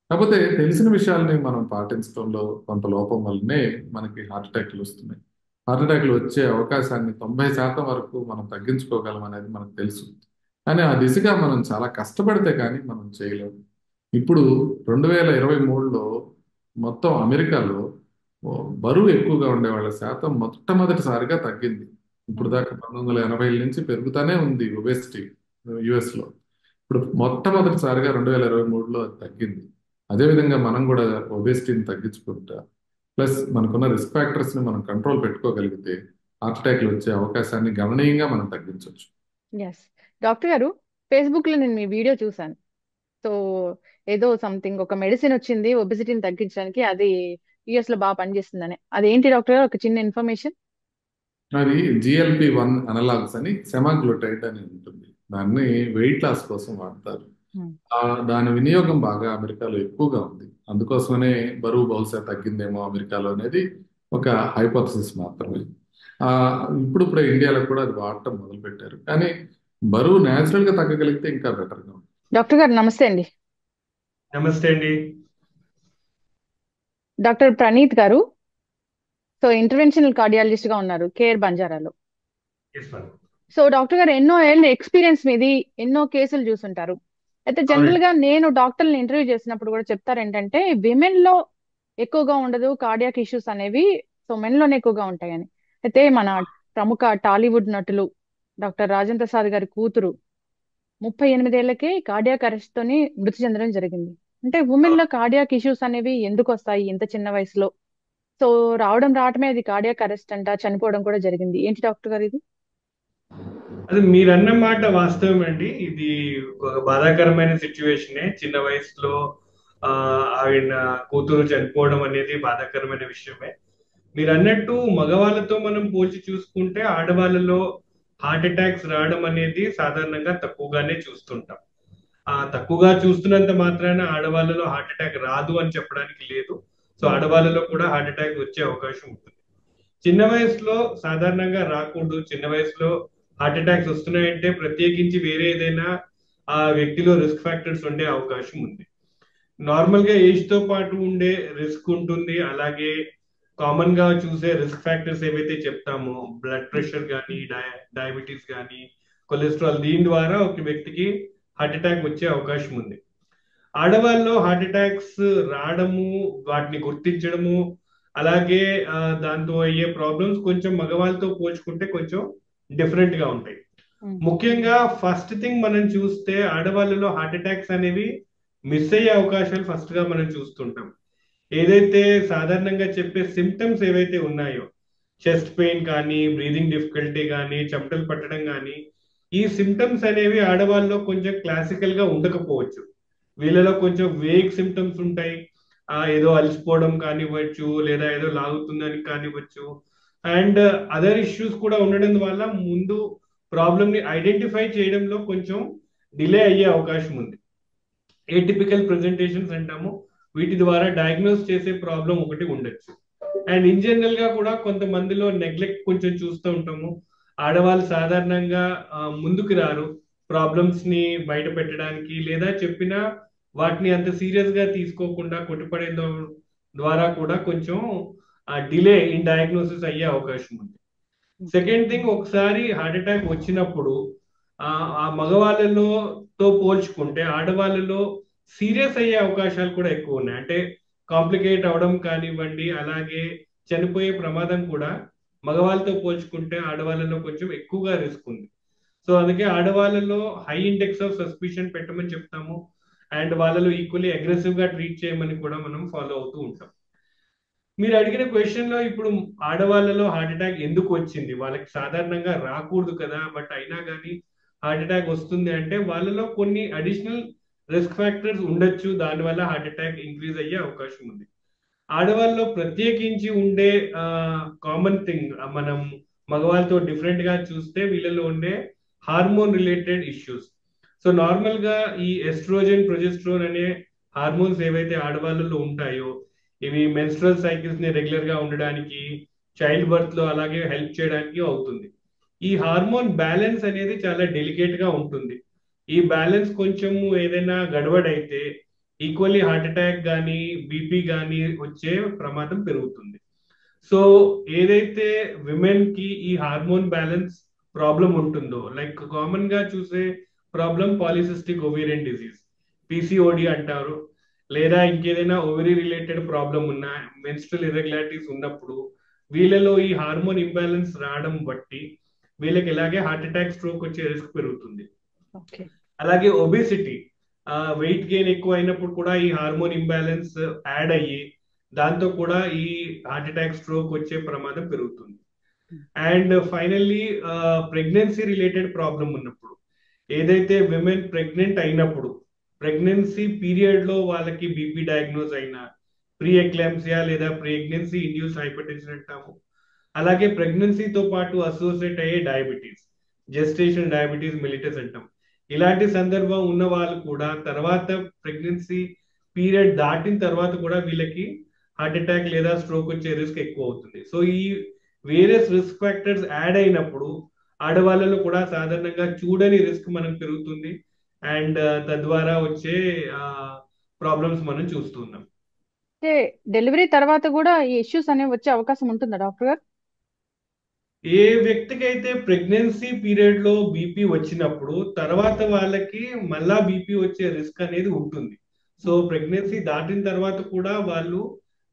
కాకపోతే తెలిసిన విషయాల్ని మనం పాటించడంలో కొంత లోపం వల్లనే మనకి హార్ట్ అటాక్లు వస్తున్నాయి. హార్ట్ అటాక్లు వచ్చే అవకాశాన్ని 90% వరకు మనం తగ్గించుకోగలం అనేది మనకు తెలుసు. కానీ ఆ దిశగా మనం చాలా కష్టపడితే కానీ మనం చేయలేము. ఇప్పుడు 2023లో మొత్తం అమెరికాలో బరువు ఎక్కువగా ఉండే వాళ్ళ శాతం మొట్టమొదటిసారిగా తగ్గింది. ఇప్పుడు దాకా 1980ల నుంచి పెరుగుతానే ఉంది ఒబేసిటీ యుఎస్లో. ఇప్పుడు మొట్టమొదటిసారిగా 2023లో తగ్గింది. అదేవిధంగా మనం కూడా ఒబేసిటీని తగ్గించుకుంటా ప్లస్ మనకున్న రిస్క్ ఫ్యాక్టర్స్ని మనం కంట్రోల్ పెట్టుకోగలిగితే హార్ట్ అటాక్లు వచ్చే అవకాశాన్ని గణనీయంగా మనం తగ్గించవచ్చు. ఎస్. డాక్టర్ గారు, ఫేస్బుక్ లో నేను మీ వీడియో చూసాను. సో ఏదో సంథింగ్ ఒక మెడిసిన్ వచ్చింది ఒబిసిటీని తగ్గించడానికి, అది యుఎస్ లో బాగా పనిచేస్తుందని. అదేంటి డాక్టర్ గారు, ఒక చిన్న ఇన్ఫర్మేషన్. అది GLP-1 అనలాగ్స్ అని సెమాగ్లూటైడ్ అని ఉంటుంది. దాన్ని వెయిట్ లాస్ కోసం వాడతారు. ఆ, దాని వినియోగం బాగా అమెరికాలో ఎక్కువగా ఉంది. అందుకోసమనే బరువు బహుశా తగ్గిందేమో అమెరికాలో అనేది ఒక హైపోథసిస్ మాత్రమే. ఆ, ఇప్పుడిప్పుడే ఇండియాలో కూడా అది వాడటం మొదలు పెట్టారు. కానీ బరువు న్యాచురల్ గా తగ్గగలిగితే ఇంకా బెటర్గా ఉంటుంది. డాక్టర్ గారు నమస్తే అండి. నమస్తే అండి. డాక్టర్ ప్రణీత్ గారు. సో ఇంటర్వెన్షనల్ కార్డియాలజిస్ట్ గా ఉన్నారు కేర్ బంజారాలో. Yes madam. సో డాక్టర్ గారు, ఎన్నో ఏళ్ళ ఎక్స్పీరియన్స్ మీది, ఎన్నో కేసులు చూసుంటారు. అయితే జనరల్ అవునండి. గా నేను డాక్టర్ని ఇంటర్వ్యూ చేసినప్పుడు కూడా చెప్తారు ఏంటంటే, విమెన్ లో ఎక్కువగా ఉండదు కార్డియాక్ ఇష్యూస్ అనేవి, సో మెన్ లోనే ఎక్కువగా ఉంటాయని. అయితే మన ప్రముఖ టాలీవుడ్ నటులు డాక్టర్ రాజేంద్ర ప్రసాద్ గారి కూతురు 38 ఏళ్లకే కార్డియాక్ అరెస్ట్ తోని మృతి చెందడం జరిగింది. అంటే ఉమెన్ లో కార్డియాక్ ఇష్యూస్ అనేవి ఎందుకు వస్తాయి ఇంత చిన్న వయసులో? సో రావడమే అది కార్డియాక్ అరెస్ట్ అంట, చనిపోవడం కూడా జరిగింది. ఏంటి డాక్టర్ గారు ఇది? అది మీరన్న మాట వాస్తవం అండి. ఇది ఒక బాధాకరమైన సిచ్యువేషనే. చిన్న వయసులో ఆయన కూతురు చనిపోవడం అనేది బాధాకరమైన విషయమే. మీరు అన్నట్టు మగవాళ్ళతో మనం పోల్చి చూసుకుంటే ఆడవాళ్ళలో హార్ట్ అటాక్స్ రావడం అనేది సాధారణంగా తక్కువగానే చూస్తుంటాం. తక్కువగా చూస్తున్నంత మాత్రాన ఆడవాళ్ళలో హార్ట్ అటాక్ రాదు అని చెప్పడానికి లేదు. సో ఆడవాళ్ళలో కూడా హార్ట్ అటాక్ వచ్చే అవకాశం ఉంటుంది. చిన్న వయసులో సాధారణంగా రాకూడదు. చిన్న వయసులో హార్ట్ అటాక్స్ వస్తున్నాయంటే ప్రత్యేకించి వేరే ఏదైనా ఆ వ్యక్తిలో రిస్క్ ఫ్యాక్టర్స్ ఉండే అవకాశం ఉంది. నార్మల్ గా ఏజ్ తో పాటు ఉండే రిస్క్ ఉంటుంది. అలాగే కామన్ గా చూసే రిస్క్ ఫ్యాక్టర్స్ ఏవైతే చెప్తామో, బ్లడ్ ప్రెషర్ కానీ, డయాబెటీస్ కానీ, కొలెస్ట్రాల్, దీని ద్వారా ఒక వ్యక్తికి హార్ట్ అటాక్ వచ్చే అవకాశం ఉంది. ఆడవాళ్ళలో హార్ట్ అటాక్స్ రావడము, వాటిని గుర్తించడము, అలాగే దాంతో అయ్యే ప్రాబ్లమ్స్ కొంచెం మగవాళ్ళతో పోల్చుకుంటే కొంచెం డిఫరెంట్ గా ఉంటాయి. ముఖ్యంగా ఫస్ట్ థింగ్ మనం చూస్తే ఆడవాళ్ళలో హార్ట్ అటాక్స్ అనేవి మిస్ అయ్యే అవకాశాలు ఫస్ట్ గా మనం చూస్తుంటాం. ఏదైతే సాధారణంగా చెప్పే సిమ్టమ్స్ ఏవైతే ఉన్నాయో, చెస్ట్ పెయిన్ కానీ, బ్రీదింగ్ డిఫికల్టీ కానీ, చెమటలు పట్టడం కానీ, ఈ సిమ్టమ్స్ అనేవి ఆడవాళ్ళలో కొంచెం క్లాసికల్ గా ఉండకపోవచ్చు. వీళ్ళలో కొంచెం వేగ్ సిమ్టమ్స్ ఉంటాయి. ఏదో అలసిపోవడం కానివ్వచ్చు, లేదా ఏదో లాగుతుందని కానివ్వచ్చు, అండ్ అదర్ ఇష్యూస్ కూడా ఉండడం వల్ల ముందు ప్రాబ్లమ్ ని ఐడెంటిఫై చేయడంలో కొంచెం డిలే అయ్యే అవకాశం ఉంది. ఏటిపికల్ ప్రెజెంటేషన్స్ అంటాము, వీటి ద్వారా డయాగ్నోస్ చేసే ప్రాబ్లం ఒకటి ఉండొచ్చు. అండ్ ఇన్ జనరల్ గా కూడా కొంతమందిలో నెగ్లెక్ట్ కొంచెం చూస్తూ ఉంటాము. ఆడవాళ్ళు సాధారణంగా ముందుకు రారు ప్రాబ్లమ్స్ ని బయట పెట్టడానికి, లేదా చెప్పినా వాటిని అంత సీరియస్ గా తీసుకోకుండా కొట్టిపడేయడం ద్వారా కూడా కొంచెం డిలే ఇన్ డయాగ్నోసిస్ అయ్యే అవకాశం ఉంది. సెకండ్ థింగ్, ఒకసారి హార్ట్ అటాక్ వచ్చినప్పుడు ఆ మగవాళ్ళలో తో పోల్చుకుంటే ఆడవాళ్ళలో సీరియస్ అయ్యే అవకాశాలు కూడా ఎక్కువ ఉన్నాయి. అంటే కాంప్లికేట్ అవడం కానివ్వండి, అలాగే చనిపోయే ప్రమాదం కూడా మగవాళ్ళతో పోల్చుకుంటే ఆడవాళ్ళలో కొంచెం ఎక్కువగా రిస్క్ ఉంది. సో అందుకే ఆడవాళ్ళలో హై ఇండెక్స్ ఆఫ్ సస్పిషన్ పెట్టమని చెప్తాము, అండ్ వాళ్ళలో ఈక్వల్లీ అగ్రెసివ్ గా ట్రీట్ చేయమని కూడా మనం ఫాలో అవుతూ ఉంటాం. మీరు అడిగిన క్వశ్చన్ లో ఇప్పుడు ఆడవాళ్ళలో హార్ట్ అటాక్ ఎందుకు వచ్చింది, వాళ్ళకి సాధారణంగా రాకూడదు కదా, బట్ అయినా కానీ హార్ట్ అటాక్ వస్తుంది అంటే వాళ్ళలో కొన్ని అడిషనల్ రిస్క్ ఫ్యాక్టర్స్ ఉండొచ్చు, దానివల్ల హార్ట్ అటాక్ ఇంక్రీజ్ అయ్యే అవకాశం ఉంది. ఆడవాళ్ళలో ప్రత్యేకించి ఉండే కామన్ థింగ్ మనం మగవాళ్ళతో డిఫరెంట్ గా చూస్తే వీళ్ళలో ఉండే hormone related issues. So normal గా ఈ ఎస్ట్రోజన్, ప్రొజెస్ట్రోన్ అనే హార్మోన్స్ ఏవైతే ఆడవాళ్ళలో ఉంటాయో, ఇవి మెన్స్ట్రల్ సైకిల్స్ ని రెగ్యులర్ గా ఉండడానికి, చైల్డ్ బర్త్ లో అలాగే హెల్ప్ చేయడానికి అవుతుంది. ఈ హార్మోన్ బ్యాలెన్స్ అనేది చాలా డెలికేట్ గా ఉంటుంది. ఈ బ్యాలెన్స్ కొంచెం ఏదైనా గడబడైతే ఈక్వల్లీ హార్ట్ అటాక్ కానీ, బీపీ కానీ వచ్చే ప్రమాదం పెరుగుతుంది. సో ఏదైతే విమెన్ కి ఈ హార్మోన్ బ్యాలెన్స్ ప్రాబ్లం ఉంటుందో, లైక్ కామన్ గా చూసే problem polycystic ovarian disease, PCOD అంటారు, లేదా ఇంకేదైనా ఓవరీ రిలేటెడ్ ప్రాబ్లం ఉన్న, మెన్స్ట్రల్ ఇర్రెగ్యులారిటీస్ ఉన్నప్పుడు వీళ్ళలో ఈ హార్మోన్ ఇంబ్యాలెన్స్ రావడం బట్టి వీళ్ళకి ఇలాగే హార్ట్ అటాక్, స్ట్రోక్ వచ్చే రిస్క్ పెరుగుతుంది. అలాగే ఒబేసిటీ, వెయిట్ గెయిన్ ఎక్కువ అయినప్పుడు కూడా ఈ హార్మోన్ ఇంబ్యాలెన్స్ యాడ్ అయ్యి దాంతో కూడా ఈ హార్ట్ అటాక్, స్ట్రోక్ వచ్చే ప్రమాదం పెరుగుతుంది. And finally pregnancy related problem ఉన్నప్పుడు, ఏదైతే విమెన్ ప్రెగ్నెంట్ అయినప్పుడు ప్రెగ్నెన్సీ పీరియడ్ లో వాళ్ళకి బీపీ డయాగ్నోజ్ అయినా, ప్రీ ఎక్లాంప్సియా లేదా ప్రెగ్నెన్సీ ఇండ్యూస్ హైపర్ టెన్షన్ అంటాము, అలాగే ప్రెగ్నెన్సీతో పాటు అసోసియేట్ అయ్యే డయాబెటీస్, జెస్టేషన్ డయాబెటీస్ మిలిటస్ అంటాం. ఇలాంటి సందర్భం ఉన్న వాళ్ళు కూడా తర్వాత ప్రెగ్నెన్సీ పీరియడ్ దాటిన తర్వాత కూడా వీళ్ళకి హార్ట్ అటాక్ లేదా స్ట్రోక్ వచ్చే రిస్క్ ఎక్కువ అవుతుంది. సో ఈ వేరియస్ రిస్క్ ఫ్యాక్టర్స్ యాడ్ అయినప్పుడు ఆడవాళ్ళలో కూడా సాధారణంగా చూడని రిస్క్ మనకు పెరుగుతుంది. అండ్ తద్వారా వచ్చే ప్రాబ్లమ్స్ మనం చూస్తున్నాం. అంటే డెలివరీ తర్వాత కూడా ఈ ఇష్యూస్ అనేవి వచ్చే అవకాశం ఉంటుందా డాక్టర్ గారు? ఏ వ్యక్తికి అయితే ప్రెగ్నెన్సీ పీరియడ్ లో బీపీ వచ్చినప్పుడు తర్వాత వాళ్ళకి మళ్ళా బీపీ వచ్చే రిస్క్ అనేది ఉంటుంది. సో ప్రెగ్నెన్సీ దాటిన తర్వాత కూడా వాళ్ళు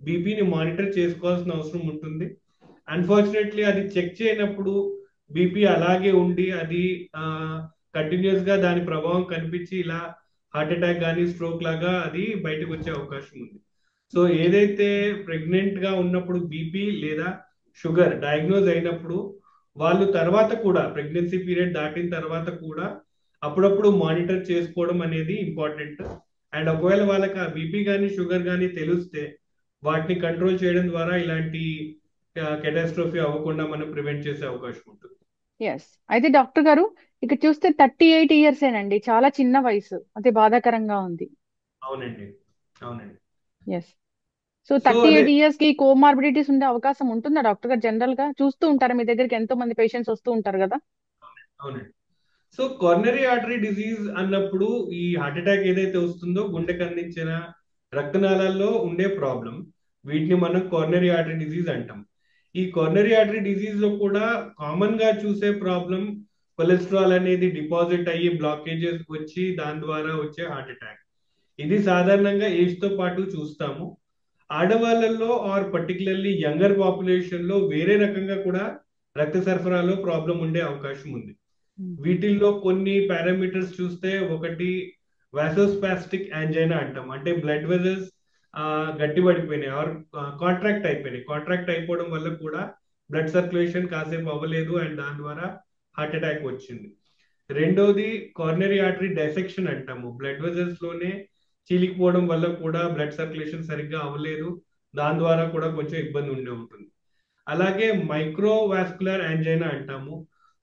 బీపీని మానిటర్ చేసుకోవాల్సిన అవసరం ఉంటుంది. అన్ఫార్చునేట్లీ అది చెక్ చేయనప్పుడు బీపీ అలాగే ఉండి అది కంటిన్యూస్ గా దాని ప్రభావం కనిపించి ఇలా హార్ట్ అటాక్ కానీ స్ట్రోక్ లాగా అది బయటకు వచ్చే అవకాశం ఉంది. సో ఏదైతే ప్రెగ్నెంట్ గా ఉన్నప్పుడు బీపీ లేదా షుగర్ డయాగ్నోజ్ అయినప్పుడు వాళ్ళు తర్వాత కూడా ప్రెగ్నెన్సీ పీరియడ్ దాటిన తర్వాత కూడా అప్పుడప్పుడు మానిటర్ చేసుకోవడం అనేది ఇంపార్టెంట్. అండ్ ఒకవేళ వాళ్ళకి ఆ బీపీ కానీ షుగర్ కానీ తెలిస్తే వాటిని కంట్రోల్ చేయడం ద్వారా ఇలాంటి కెటాస్ట్రోఫీ అవ్వకుండా మనం ప్రివెంట్ చేసే అవకాశం ఉంటుంది. ఎస్. అయితే డాక్టర్ గారు ఇక్కడ చూస్తే 38 ఇయర్స్ ఏనండి, చాలా చిన్న వయసు, అదే బాధాకరంగా ఉంది. అవునండి, అవునండి. ఎస్. సో సో అదే 38 ఇయర్స్ కి కోమార్బిడిటీస్ ఉండే అవకాశం ఉంటుందా డాక్టర్ గారు? జనరల్ గా చూస్తూ ఉంటారు, మీ దగ్గరికి ఎంతో మంది పేషెంట్స్ వస్తూ ఉంటారు కదా. అవునండి. సో కొర్నరీ ఆర్టరీ డిసీజ్ అన్నప్పుడు ఈ హార్ట్ అటాక్ ఏదైతే వస్తుందో గుండెకి అందించిన రక్తనాళాల్లో ఉండే ప్రాబ్లం, వీటిని మనం కొర్నరీ ఆర్టరీ డిసీజ్ అంటాం. ఈ కొర్నరీ ఆర్టరీ డిసీజ్ లో కూడా కామన్ గా చూసే ప్రాబ్లం కొలెస్ట్రాల్ అనేది డిపాజిట్ అయ్యి బ్లాకేజెస్ వచ్చి దాని ద్వారా వచ్చే హార్ట్ అటాక్. ఇది సాధారణంగా ఏజ్ తో పాటు చూస్తాము. ఆడవాళ్ళల్లో ఆర్ పర్టికులర్లీ యంగర్ పాపులేషన్ లో వేరే రకంగా కూడా రక్త సరఫరాలో ప్రాబ్లం ఉండే అవకాశం ఉంది. వీటిల్లో కొన్ని పారామీటర్స్ చూస్తే ఒకటి వాసోస్పాస్టిక్ యాంజైనా అంటాం. అంటే బ్లడ్ వెజల్స్ గట్టి పడిపోయినాయి ఆర్ కాంట్రాక్ట్ అయిపోయినాయి. కాంట్రాక్ట్ అయిపోవడం వల్ల కూడా బ్లడ్ సర్క్యులేషన్ కాసేపు అవ్వలేదు అండ్ దాని ద్వారా హార్ట్ అటాక్ వచ్చింది. రెండోది కార్నరీ ఆర్టరీ డైసెక్షన్ అంటాము. బ్లడ్ వెజల్స్ లోనే చీలిపోవడం వల్ల కూడా బ్లడ్ సర్క్యులేషన్ సరిగ్గా అవ్వలేదు, దాని ద్వారా కూడా కొంచెం ఇబ్బంది ఉండే ఉంటుంది. అలాగే మైక్రోవాస్కులర్ యాంజైనా అంటాము.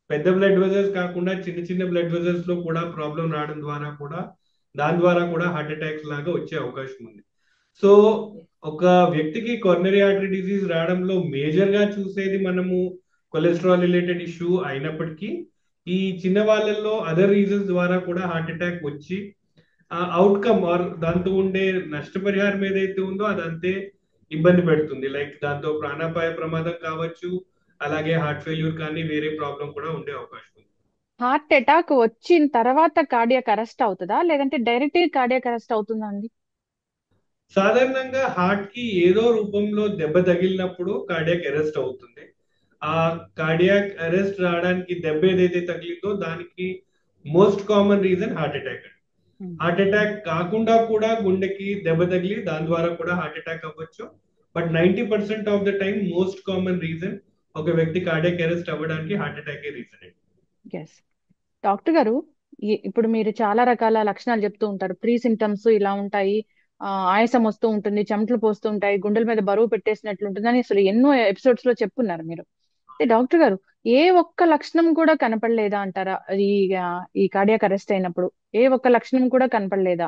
పెద్ద బ్లడ్ వెజల్స్ కాకుండా చిన్న చిన్న బ్లడ్ వెజల్స్ లో కూడా ప్రాబ్లం రావడం ద్వారా కూడా దాని ద్వారా కూడా హార్ట్ అటాక్స్ లాగా వచ్చే అవకాశం ఉంది. సో ఒక వ్యక్తికి కొర్నరీ ఆర్టరీ డిసీజ్ రావడంలో మేజర్ గా చూసేది మనము కొలెస్ట్రాల్ రిలేటెడ్ ఇష్యూ అయినప్పటికీ ఈ చిన్న వాళ్ళల్లో అదర్ రీజన్స్ ద్వారా కూడా హార్ట్ అటాక్ వచ్చి అవుట్కమ్ ఆర్ దాంతో ఉండే నష్టపరిహారం ఏదైతే ఉందో అదంతే ఇబ్బంది పెడుతుంది. లైక్ దాంతో ప్రాణాపాయ ప్రమాదం కావచ్చు, అలాగే హార్ట్ ఫెయిల్యూర్ కానీ వేరే ప్రాబ్లం కూడా ఉండే అవకాశం ఉంది. హార్ట్ అటాక్ వచ్చిన తర్వాత కార్డియాక్ అరెస్ట్ అవుతుందా, లేదంటే డైరెక్ట్ కార్డియాక్ అరెస్ట్ అవుతుందా అండి? సాధారణంగా హార్ట్ కి ఏదో రూపంలో దెబ్బ తగిలినప్పుడు కార్డియాక్ అరెస్ట్ అవుతుంది. ఆ కార్డియాక్ అరెస్ట్ రావడానికి దెబ్బ ఏదైతే తగిలిందో దానికి most common reason heart attack. Heart attack కాకుండా కూడా గుండెకి దెబ్బ తగిలి దాని ద్వారా కూడా హార్ట్ అటాక్ అవ్వచ్చు. But 90% of the time most common reason ఒక వ్యక్తి కార్డియాక్ అరెస్ట్ అవ్వడానికి heart attack reason. Yes. Doctor గారు, ఇప్పుడు మీరు చాలా రకాల లక్షణాలు చెప్తూ ఉంటారు. ప్రీ సింటమ్స్ ఇలా ఉంటాయి, ఆయాసం వస్తూ ఉంటుంది, చెమటలు పోస్తూ ఉంటాయి, గుండెల మీద బరువు పెట్టేసినట్లు ఉంటుంది అని అసలు ఎన్నో ఎపిసోడ్స్ లో చెప్పున్నారు మీరు. డాక్టర్ గారు, ఏ ఒక్క లక్షణం కూడా కనపడలేదా అంటారా ఈ ఈ కార్డియాక్ అరెస్ట్ అయినప్పుడు? ఏ ఒక్క లక్షణం కూడా కనపడలేదా?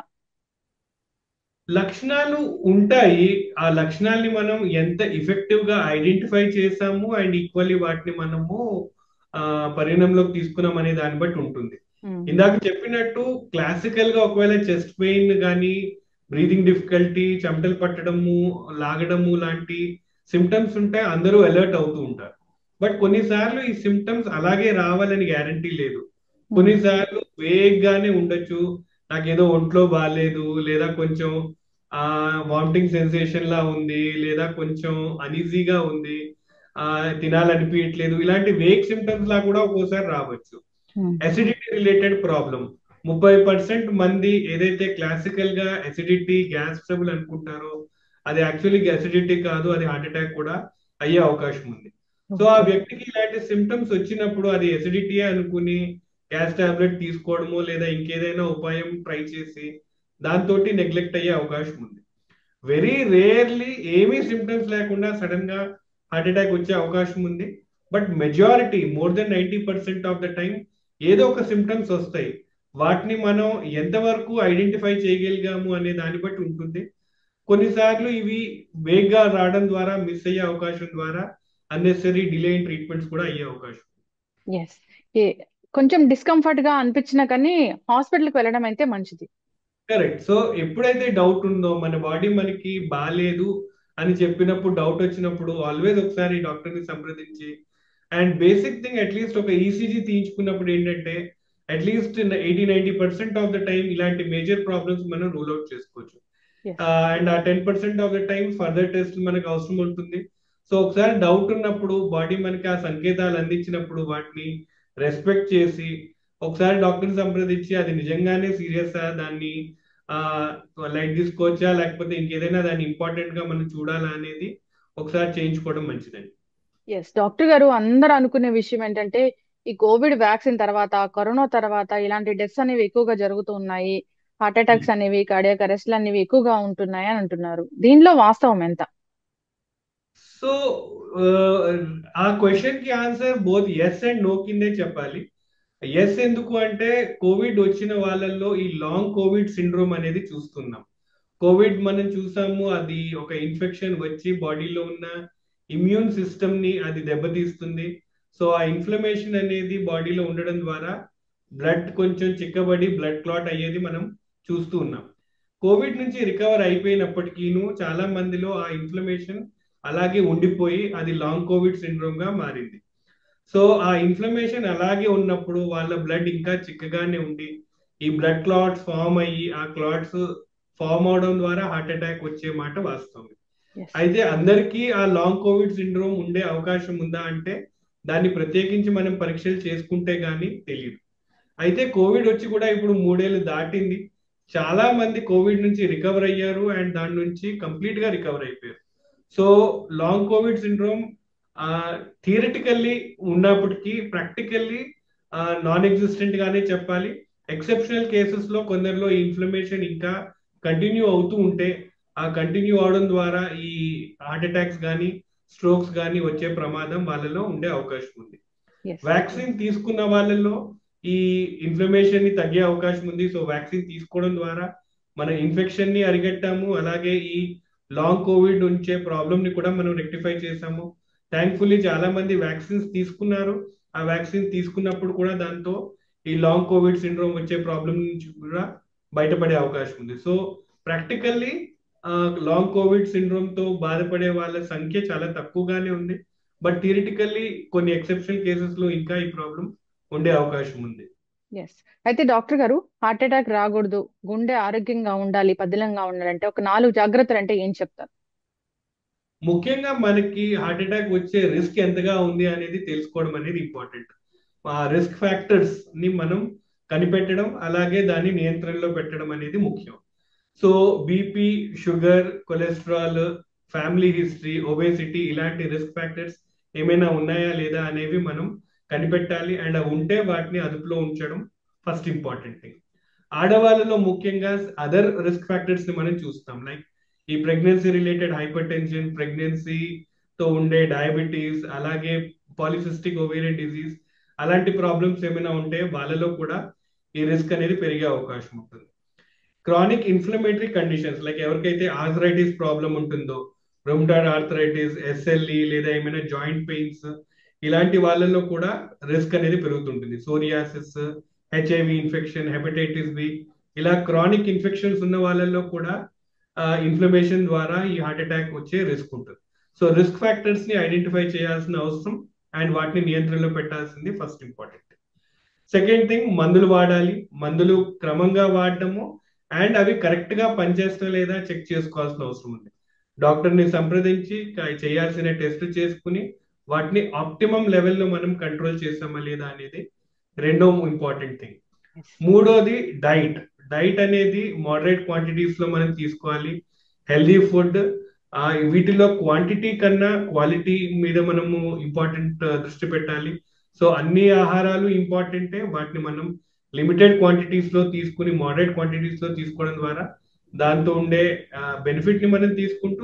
లక్షణాలు ఉంటాయి. ఆ లక్షణాలని మనం ఎంత ఎఫెక్టివ్ గా ఐడెంటిఫై చేసాము అండ్ ఈక్వల్లీ వాటిని మనము పరిగణంలోకి తీసుకున్నాం అనే దాన్ని బట్టి ఉంటుంది. ఇందాక చెప్పినట్టు క్లాసికల్ గా ఒకవేళ చెస్ట్ పెయిన్ కానీ బ్రీదింగ్ డిఫికల్టీ, చెమటలు పట్టడము, లాగడము లాంటి సిమ్టమ్స్ ఉంటే అందరూ అలర్ట్ అవుతూ ఉంటారు. బట్ కొన్నిసార్లు ఈ సిమ్టమ్స్ అలాగే రావాలని గ్యారంటీ లేదు. కొన్నిసార్లు వేగ్గానే ఉండొచ్చు, నాకేదో ఒంట్లో బాగాలేదు, లేదా కొంచెం వామిటింగ్ సెన్సేషన్ లా ఉంది, లేదా కొంచెం అనీజీగా ఉంది, తినాలనిపించట్లేదు, ఇలాంటి వేగ్ సిమ్టమ్స్ లా కూడా ఒక్కోసారి రావచ్చు. అసిడిటీ రిలేటెడ్ ప్రాబ్లం 30% మంది ఏదైతే క్లాసికల్ గా అసిడిటీ, గ్యాస్ ట్రబుల్ అనుకుంటారో అది యాక్చువల్లీ అసిడిటీ కాదు, అది హార్ట్ అటాక్ కూడా అయ్యే అవకాశం ఉంది. సో ఆ ఓకే. వ్యక్తికి ఇలాంటి సిమ్టమ్స్ వచ్చినప్పుడు అది ఎసిడిటీ అనుకుని గ్యాస్ టాబ్లెట్ తీసుకోవడమో లేదా ఇంకేదైనా ఉపాయం ట్రై చేసి దాంతో నెగ్లెక్ట్ అయ్యే అవకాశం ఉంది. వెరీ రేర్లీ ఏమీ సిమ్టమ్స్ లేకుండా సడన్ గా హార్ట్ అటాక్ వచ్చే అవకాశం ఉంది. But majority more than 90% of the time ఏదో ఒక సిమ్టమ్స్ వస్తాయి. వాటిని మనం ఎంతవరకు ఐడెంటిఫై చేయగలిగాము అనే దాన్ని బట్టి ఉంటుంది. కొన్నిసార్లు ఇవి వేగ్గా రావడం ద్వారా మిస్ అయ్యే అవకాశం ద్వారా అన్నెసరీ డిలే ఇన్ ట్రీట్మెంట్స్ కూడా అయ్యే అవకాశం. ఎస్. కొంచెం డిస్కంఫర్ట్ గా అనిపించినా కానీ హాస్పిటల్కి వెళ్ళడం అయితే మంచిది. కరెక్ట్. సో ఎప్పుడైతే డౌట్ ఉందో మన బాడీ మనకి బాగాలేదు అని చెప్పినప్పుడు డౌట్ వచ్చినప్పుడు ఆల్వేస్ ఒకసారి డాక్టర్ని సంప్రదించి అండ్ బేసిక్ థింగ్ అట్లీస్ట్ ఒక ఈసీజీ తీయించుకున్నప్పుడు ఏంటంటే అట్లీస్ట్ 80-90% ఆఫ్ ద టైం ఇలాంటి మేజర్ ప్రాబ్లమ్స్ మనం రూల్ అవుట్ చేసుకోవచ్చు. ఎస్. అండ్ ఆ 10% of the time further test మనకు అవసరం ఉంటుంది. సో ఒకసారి డౌట్ ఉన్నప్పుడు బాడీ మనకి ఆ సంకేతాలు అందించినప్పుడు వాటిని రెస్పెక్ట్ చేసి ఒకసారి డాక్టర్ని సంప్రదించి అది నిజంగానే సీరియస్ దాన్ని లైట్ తీసుకోవచ్చా లేకపోతే ఇంకేదైనా దాన్ని ఇంపార్టెంట్ గా మనం చూడాలా అనేది ఒకసారి చేయించుకోవడం మంచిదండి. ఎస్ డాక్టర్ గారు, అందరూ అనుకునే విషయం ఏంటంటే ఈ కోవిడ్ వ్యాక్సిన్ తర్వాత, కరోనా తర్వాత ఇలాంటి డెత్స్ అనేవి ఎక్కువగా జరుగుతూ ఉన్నాయి, హార్ట్ అటాక్స్ అనేవి, కార్డియాక్ అరెస్ట్లు అనేవి ఎక్కువగా ఉంటున్నాయి అని అంటున్నారు. దీనిలో వాస్తవం ఎంత? సో ఆ క్వశ్చన్ కి answer both yes and no కిందే చెప్పాలి. ఎస్ ఎందుకు అంటే కోవిడ్ వచ్చిన వాళ్ళల్లో ఈ లాంగ్ కోవిడ్ సిండ్రోమ్ అనేది చూస్తున్నాం. కోవిడ్ మనం చూసాము, అది ఒక ఇన్ఫెక్షన్ వచ్చి బాడీలో ఉన్న ఇమ్యూన్ సిస్టమ్ ని అది దెబ్బతీస్తుంది. సో ఆ ఇన్ఫ్లమేషన్ అనేది బాడీలో ఉండడం ద్వారా బ్లడ్ కొంచెం చిక్కబడి బ్లడ్ క్లాట్ అయ్యేది మనం చూస్తూ ఉన్నాం. కోవిడ్ నుంచి రికవర్ అయిపోయినప్పటికీను చాలా మందిలో ఆ ఇన్ఫ్లమేషన్ అలాగే ఉండిపోయి అది లాంగ్ కోవిడ్ సిండ్రోమ్ గా మారింది. సో ఆ ఇన్ఫ్లమేషన్ అలాగే ఉన్నప్పుడు వాళ్ళ బ్లడ్ ఇంకా చిక్కగానే ఉండి ఈ బ్లడ్ క్లాట్స్ ఫామ్ అయ్యి ఆ క్లాట్స్ ఫామ్ అవడం ద్వారా హార్ట్ అటాక్ వచ్చే మాట వాస్తవం. ఎస్. అయితే అందరికీ ఆ లాంగ్ కోవిడ్ సిండ్రోమ్ ఉండే అవకాశం ఉందా అంటే దాన్ని ప్రత్యేకించి మనం పరీక్షలు చేసుకుంటే గానీ తెలియదు. అయితే కోవిడ్ వచ్చి కూడా ఇప్పుడు 3 ఏళ్ళు దాటింది. చాలా మంది కోవిడ్ నుంచి రికవర్ అయ్యారు అండ్ దాని నుంచి కంప్లీట్ గా రికవర్ అయిపోయారు. So long Covid syndrome theoretically ఉన్నప్పటికీ ప్రాక్టికల్లీ నాన్ ఎగ్జిస్టెంట్ గానే చెప్పాలి. ఎక్సెప్షనల్ కేసెస్ లో కొందరిలో ఇన్ఫ్లమేషన్ ఇంకా కంటిన్యూ అవుతూ ఉంటే ఆ కంటిన్యూ అవడం ద్వారా ఈ హార్ట్ అటాక్స్ కానీ స్ట్రోక్స్ కానీ వచ్చే ప్రమాదం వాళ్ళలో ఉండే అవకాశం ఉంది. ఎస్. వ్యాక్సిన్ తీసుకున్న వాళ్ళలో ఈ ఇన్ఫ్లమేషన్ ని తగ్గే అవకాశం ఉంది. సో వ్యాక్సిన్ తీసుకోవడం ద్వారా మన ఇన్ఫెక్షన్ ని అరిగట్టాము, అలాగే ఈ లాంగ్ కోవిడ్ ఉంచే ప్రాబ్లమ్ ని కూడా మనం రెక్టిఫై చేసాము. థ్యాంక్ఫుల్లీ చాలా మంది వ్యాక్సిన్స్ తీసుకున్నారు. ఆ వ్యాక్సిన్ తీసుకున్నప్పుడు కూడా దాంతో ఈ లాంగ్ కోవిడ్ సిండ్రోమ్ వచ్చే ప్రాబ్లం నుంచి కూడా బయటపడే అవకాశం ఉంది. So practically long Covid syndrome తో బాధపడే వాళ్ళ సంఖ్య చాలా తక్కువగానే ఉంది. బట్ థియరిటికల్లీ కొన్ని ఎక్సెప్షనల్ కేసెస్ లో ఇంకా ఈ ప్రాబ్లం ఉండే అవకాశం ఉంది. ఎస్. అయితే డాక్టర్ గారు, హార్ట్ అటాక్ రాకూడదు, గుండె ఆరోగ్యంగా ఉండాలి, పదిలంగా ఉండాలంటే ఒక 4 జాగ్రత్తలు అంటే ఏం చెప్తారు? ముఖ్యంగా మనకి హార్ట్ అటాక్ వచ్చే రిస్క్ ఎంతగా ఉంది అనేది తెలుసుకోవడం అనేది ఇంపార్టెంట్. ఆ రిస్క్ ఫ్యాక్టర్స్ ని మనం కనిపెట్టడం అలాగే దాన్ని నియంత్రణలో పెట్టడం అనేది ముఖ్యం. So BP, sugar, cholesterol, family history, obesity ఇలాంటి రిస్క్ ఫ్యాక్టర్స్ ఏమైనా ఉన్నాయా లేదా అనేవి మనం కనిపెట్టాలి. అండ్ అవి ఉంటే వాటిని అదుపులో ఉంచడం ఫస్ట్ ఇంపార్టెంట్ థింగ్. ఆడవాళ్ళలో ముఖ్యంగా అదర్ రిస్క్ ఫ్యాక్టర్స్ ని మనం చూస్తాం. లైక్ ఈ ప్రెగ్నెన్సీ రిలేటెడ్ హైపర్ టెన్షన్, ప్రెగ్నెన్సీతో ఉండే డయాబెటీస్, అలాగే పాలిసిస్టిక్ ఓవేరియన్ డిజీజ్ అలాంటి ప్రాబ్లమ్స్ ఏమైనా ఉంటే వాళ్ళలో కూడా ఈ రిస్క్ అనేది పెరిగే అవకాశం ఉంటుంది. క్రానిక్ ఇన్ఫ్లమేటరీ కండిషన్స్ లైక్ ఎవరికైతే ఆర్థరైటిస్ ప్రాబ్లం ఉంటుందో, రొమటాయిడ్ ఆర్థరైటిస్, ఎస్ఎల్ఈ లేదా ఏమైనా జాయింట్ పెయిన్స్ ఇలాంటి వాళ్ళలో కూడా రిస్క్ అనేది పెరుగుతుంటుంది. Psoriasis, HIV infection, hepatitis B ఇలా క్రానిక్ ఇన్ఫెక్షన్స్ ఉన్న వాళ్ళలో కూడా ఇన్ఫ్లమేషన్ ద్వారా ఈ హార్ట్ అటాక్ వచ్చే రిస్క్ ఉంటుంది. సో రిస్క్ ఫ్యాక్టర్స్ ని ఐడెంటిఫై చేయాల్సిన అవసరం అండ్ వాటిని నియంత్రణలో పెట్టాల్సింది ఫస్ట్ ఇంపార్టెంట్. సెకండ్ థింగ్, మందులు వాడాలి. మందులు క్రమంగా వాడటము అండ్ అవి కరెక్ట్ గా పనిచేస్తా లేదా చెక్ చేసుకోవాల్సిన అవసరం ఉంది. డాక్టర్ని సంప్రదించి చేయాల్సిన టెస్ట్ చేసుకుని వాటిని ఆప్టిమం లెవెల్లో మనం కంట్రోల్ చేసామా లేదా అనేది రెండో ఇంపార్టెంట్ థింగ్. మూడోది డైట్. డైట్ అనేది మోడరేట్ క్వాంటిటీస్ లో మనం తీసుకోవాలి. హెల్దీ ఫుడ్ వీటిలో క్వాంటిటీ కన్నా క్వాలిటీ మీద మనము ఇంపార్టెంట్ దృష్టి పెట్టాలి. సో అన్ని ఆహారాలు ఇంపార్టెంటే, వాటిని మనం లిమిటెడ్ క్వాంటిటీస్ లో తీసుకుని మోడరేట్ క్వాంటిటీస్ లో తీసుకోవడం ద్వారా దాంతో ఉండే బెనిఫిట్ ని మనం తీసుకుంటూ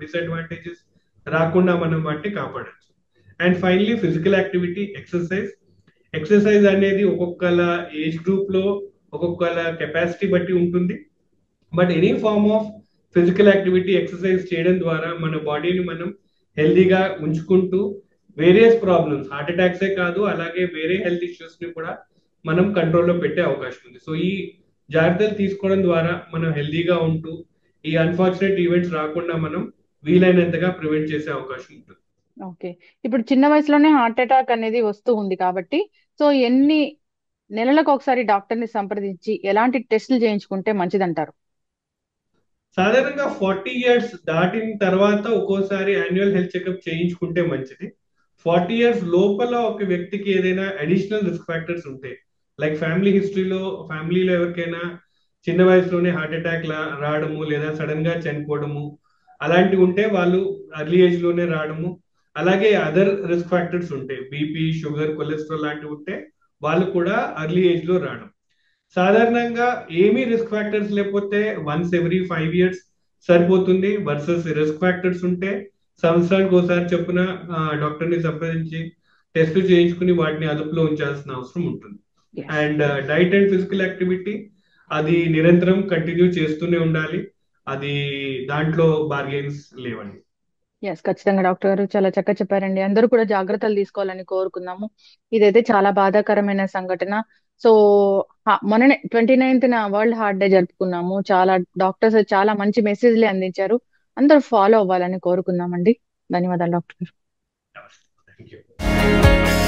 డిసడ్వాంటేజెస్ రాకుండా మనం వాటిని కాపాడచ్చు. And finally physical activity, exercise అనేది ఒక్కొక్కల ఏజ్ గ్రూప్ లో ఒక్కొక్కల కెపాసిటీ బట్టి ఉంటుంది. But any form of physical activity, exercise చేయడం ద్వారా మన బాడీని మనం హెల్దీగా ఉంచుకుంటూ వేరియస్ ప్రాబ్లమ్స్, హార్ట్ అటాక్సే కాదు అలాగే వేరే హెల్త్ ఇష్యూస్ ని కూడా మనం కంట్రోల్లో పెట్టే అవకాశం ఉంది. సో ఈ జాగ్రత్తలు తీసుకోవడం ద్వారా మనం హెల్దీగా ఉంటూ ఈ అన్ఫార్చునేట్ ఈవెంట్స్ రాకుండా మనం వీలైనంతగా ప్రివెంట్ చేసే అవకాశం ఉంటుంది. ఓకే, ఇప్పుడు చిన్న వయసులోనే హార్ట్ అటాక్ అనేది వస్తూ ఉంది కాబట్టి, సో ఎన్ని నెలలకు ఒకసారి డాక్టర్ని సంప్రదించి ఎలాంటి టెస్టులు చేయించుకుంటే మంచిదంటారు? సాధారణంగా 40 years దాటిన తర్వాత ఒక్కోసారి యాన్యువల్ హెల్త్ చెకప్ చేయించుకుంటే మంచిది. 40 years లోపల ఒక వ్యక్తికి ఏదైనా అడిషనల్ రిస్క్ ఫ్యాక్టర్స్ ఉంటాయి, లైక్ ఫ్యామిలీలో ఎవరికైనా చిన్న వయసులోనే హార్ట్ అటాక్ రావడము లేదా సడన్ గా చనిపోవడము అలాంటివి ఉంటే వాళ్ళు అర్లీ ఏజ్ లోనే రావడము, అలాగే అదర్ రిస్క్ ఫ్యాక్టర్స్ ఉంటాయి, బీపీ, షుగర్, కొలెస్ట్రాల్ లాంటివి ఉంటే వాళ్ళు కూడా అర్లీ ఏజ్ లో రావడం. సాధారణంగా ఏమీ రిస్క్ ఫ్యాక్టర్స్ లేకపోతే వన్స్ ఎవ్రీ 5 years సరిపోతుంది. వర్సెస్ రిస్క్ ఫ్యాక్టర్స్ ఉంటే సంవత్సరానికి ఒకసారి చొప్పున డాక్టర్ని సంప్రదించి టెస్టులు చేయించుకుని వాటిని అదుపులో ఉంచాల్సిన అవసరం ఉంటుంది. And diet and physical activity అది నిరంతరం కంటిన్యూ చేస్తూనే ఉండాలి, అది దాంట్లో బార్గెన్స్ లేవండి. ఖచ్చితంగా డాక్టర్ గారు చాలా చక్కగా చెప్పారండి. అందరూ కూడా జాగ్రత్తలు తీసుకోవాలని కోరుకుందాము. ఇదైతే చాలా బాధాకరమైన సంఘటన. సో మొన్ననే 29th వరల్డ్ హార్ట్ డే జరుపుకున్నాము. చాలా డాక్టర్స్ చాలా మంచి మెసేజ్లే అందించారు. అందరూ ఫాలో అవ్వాలని కోరుకుందామండి. ధన్యవాదాలు డాక్టర్ గారు. Thank you.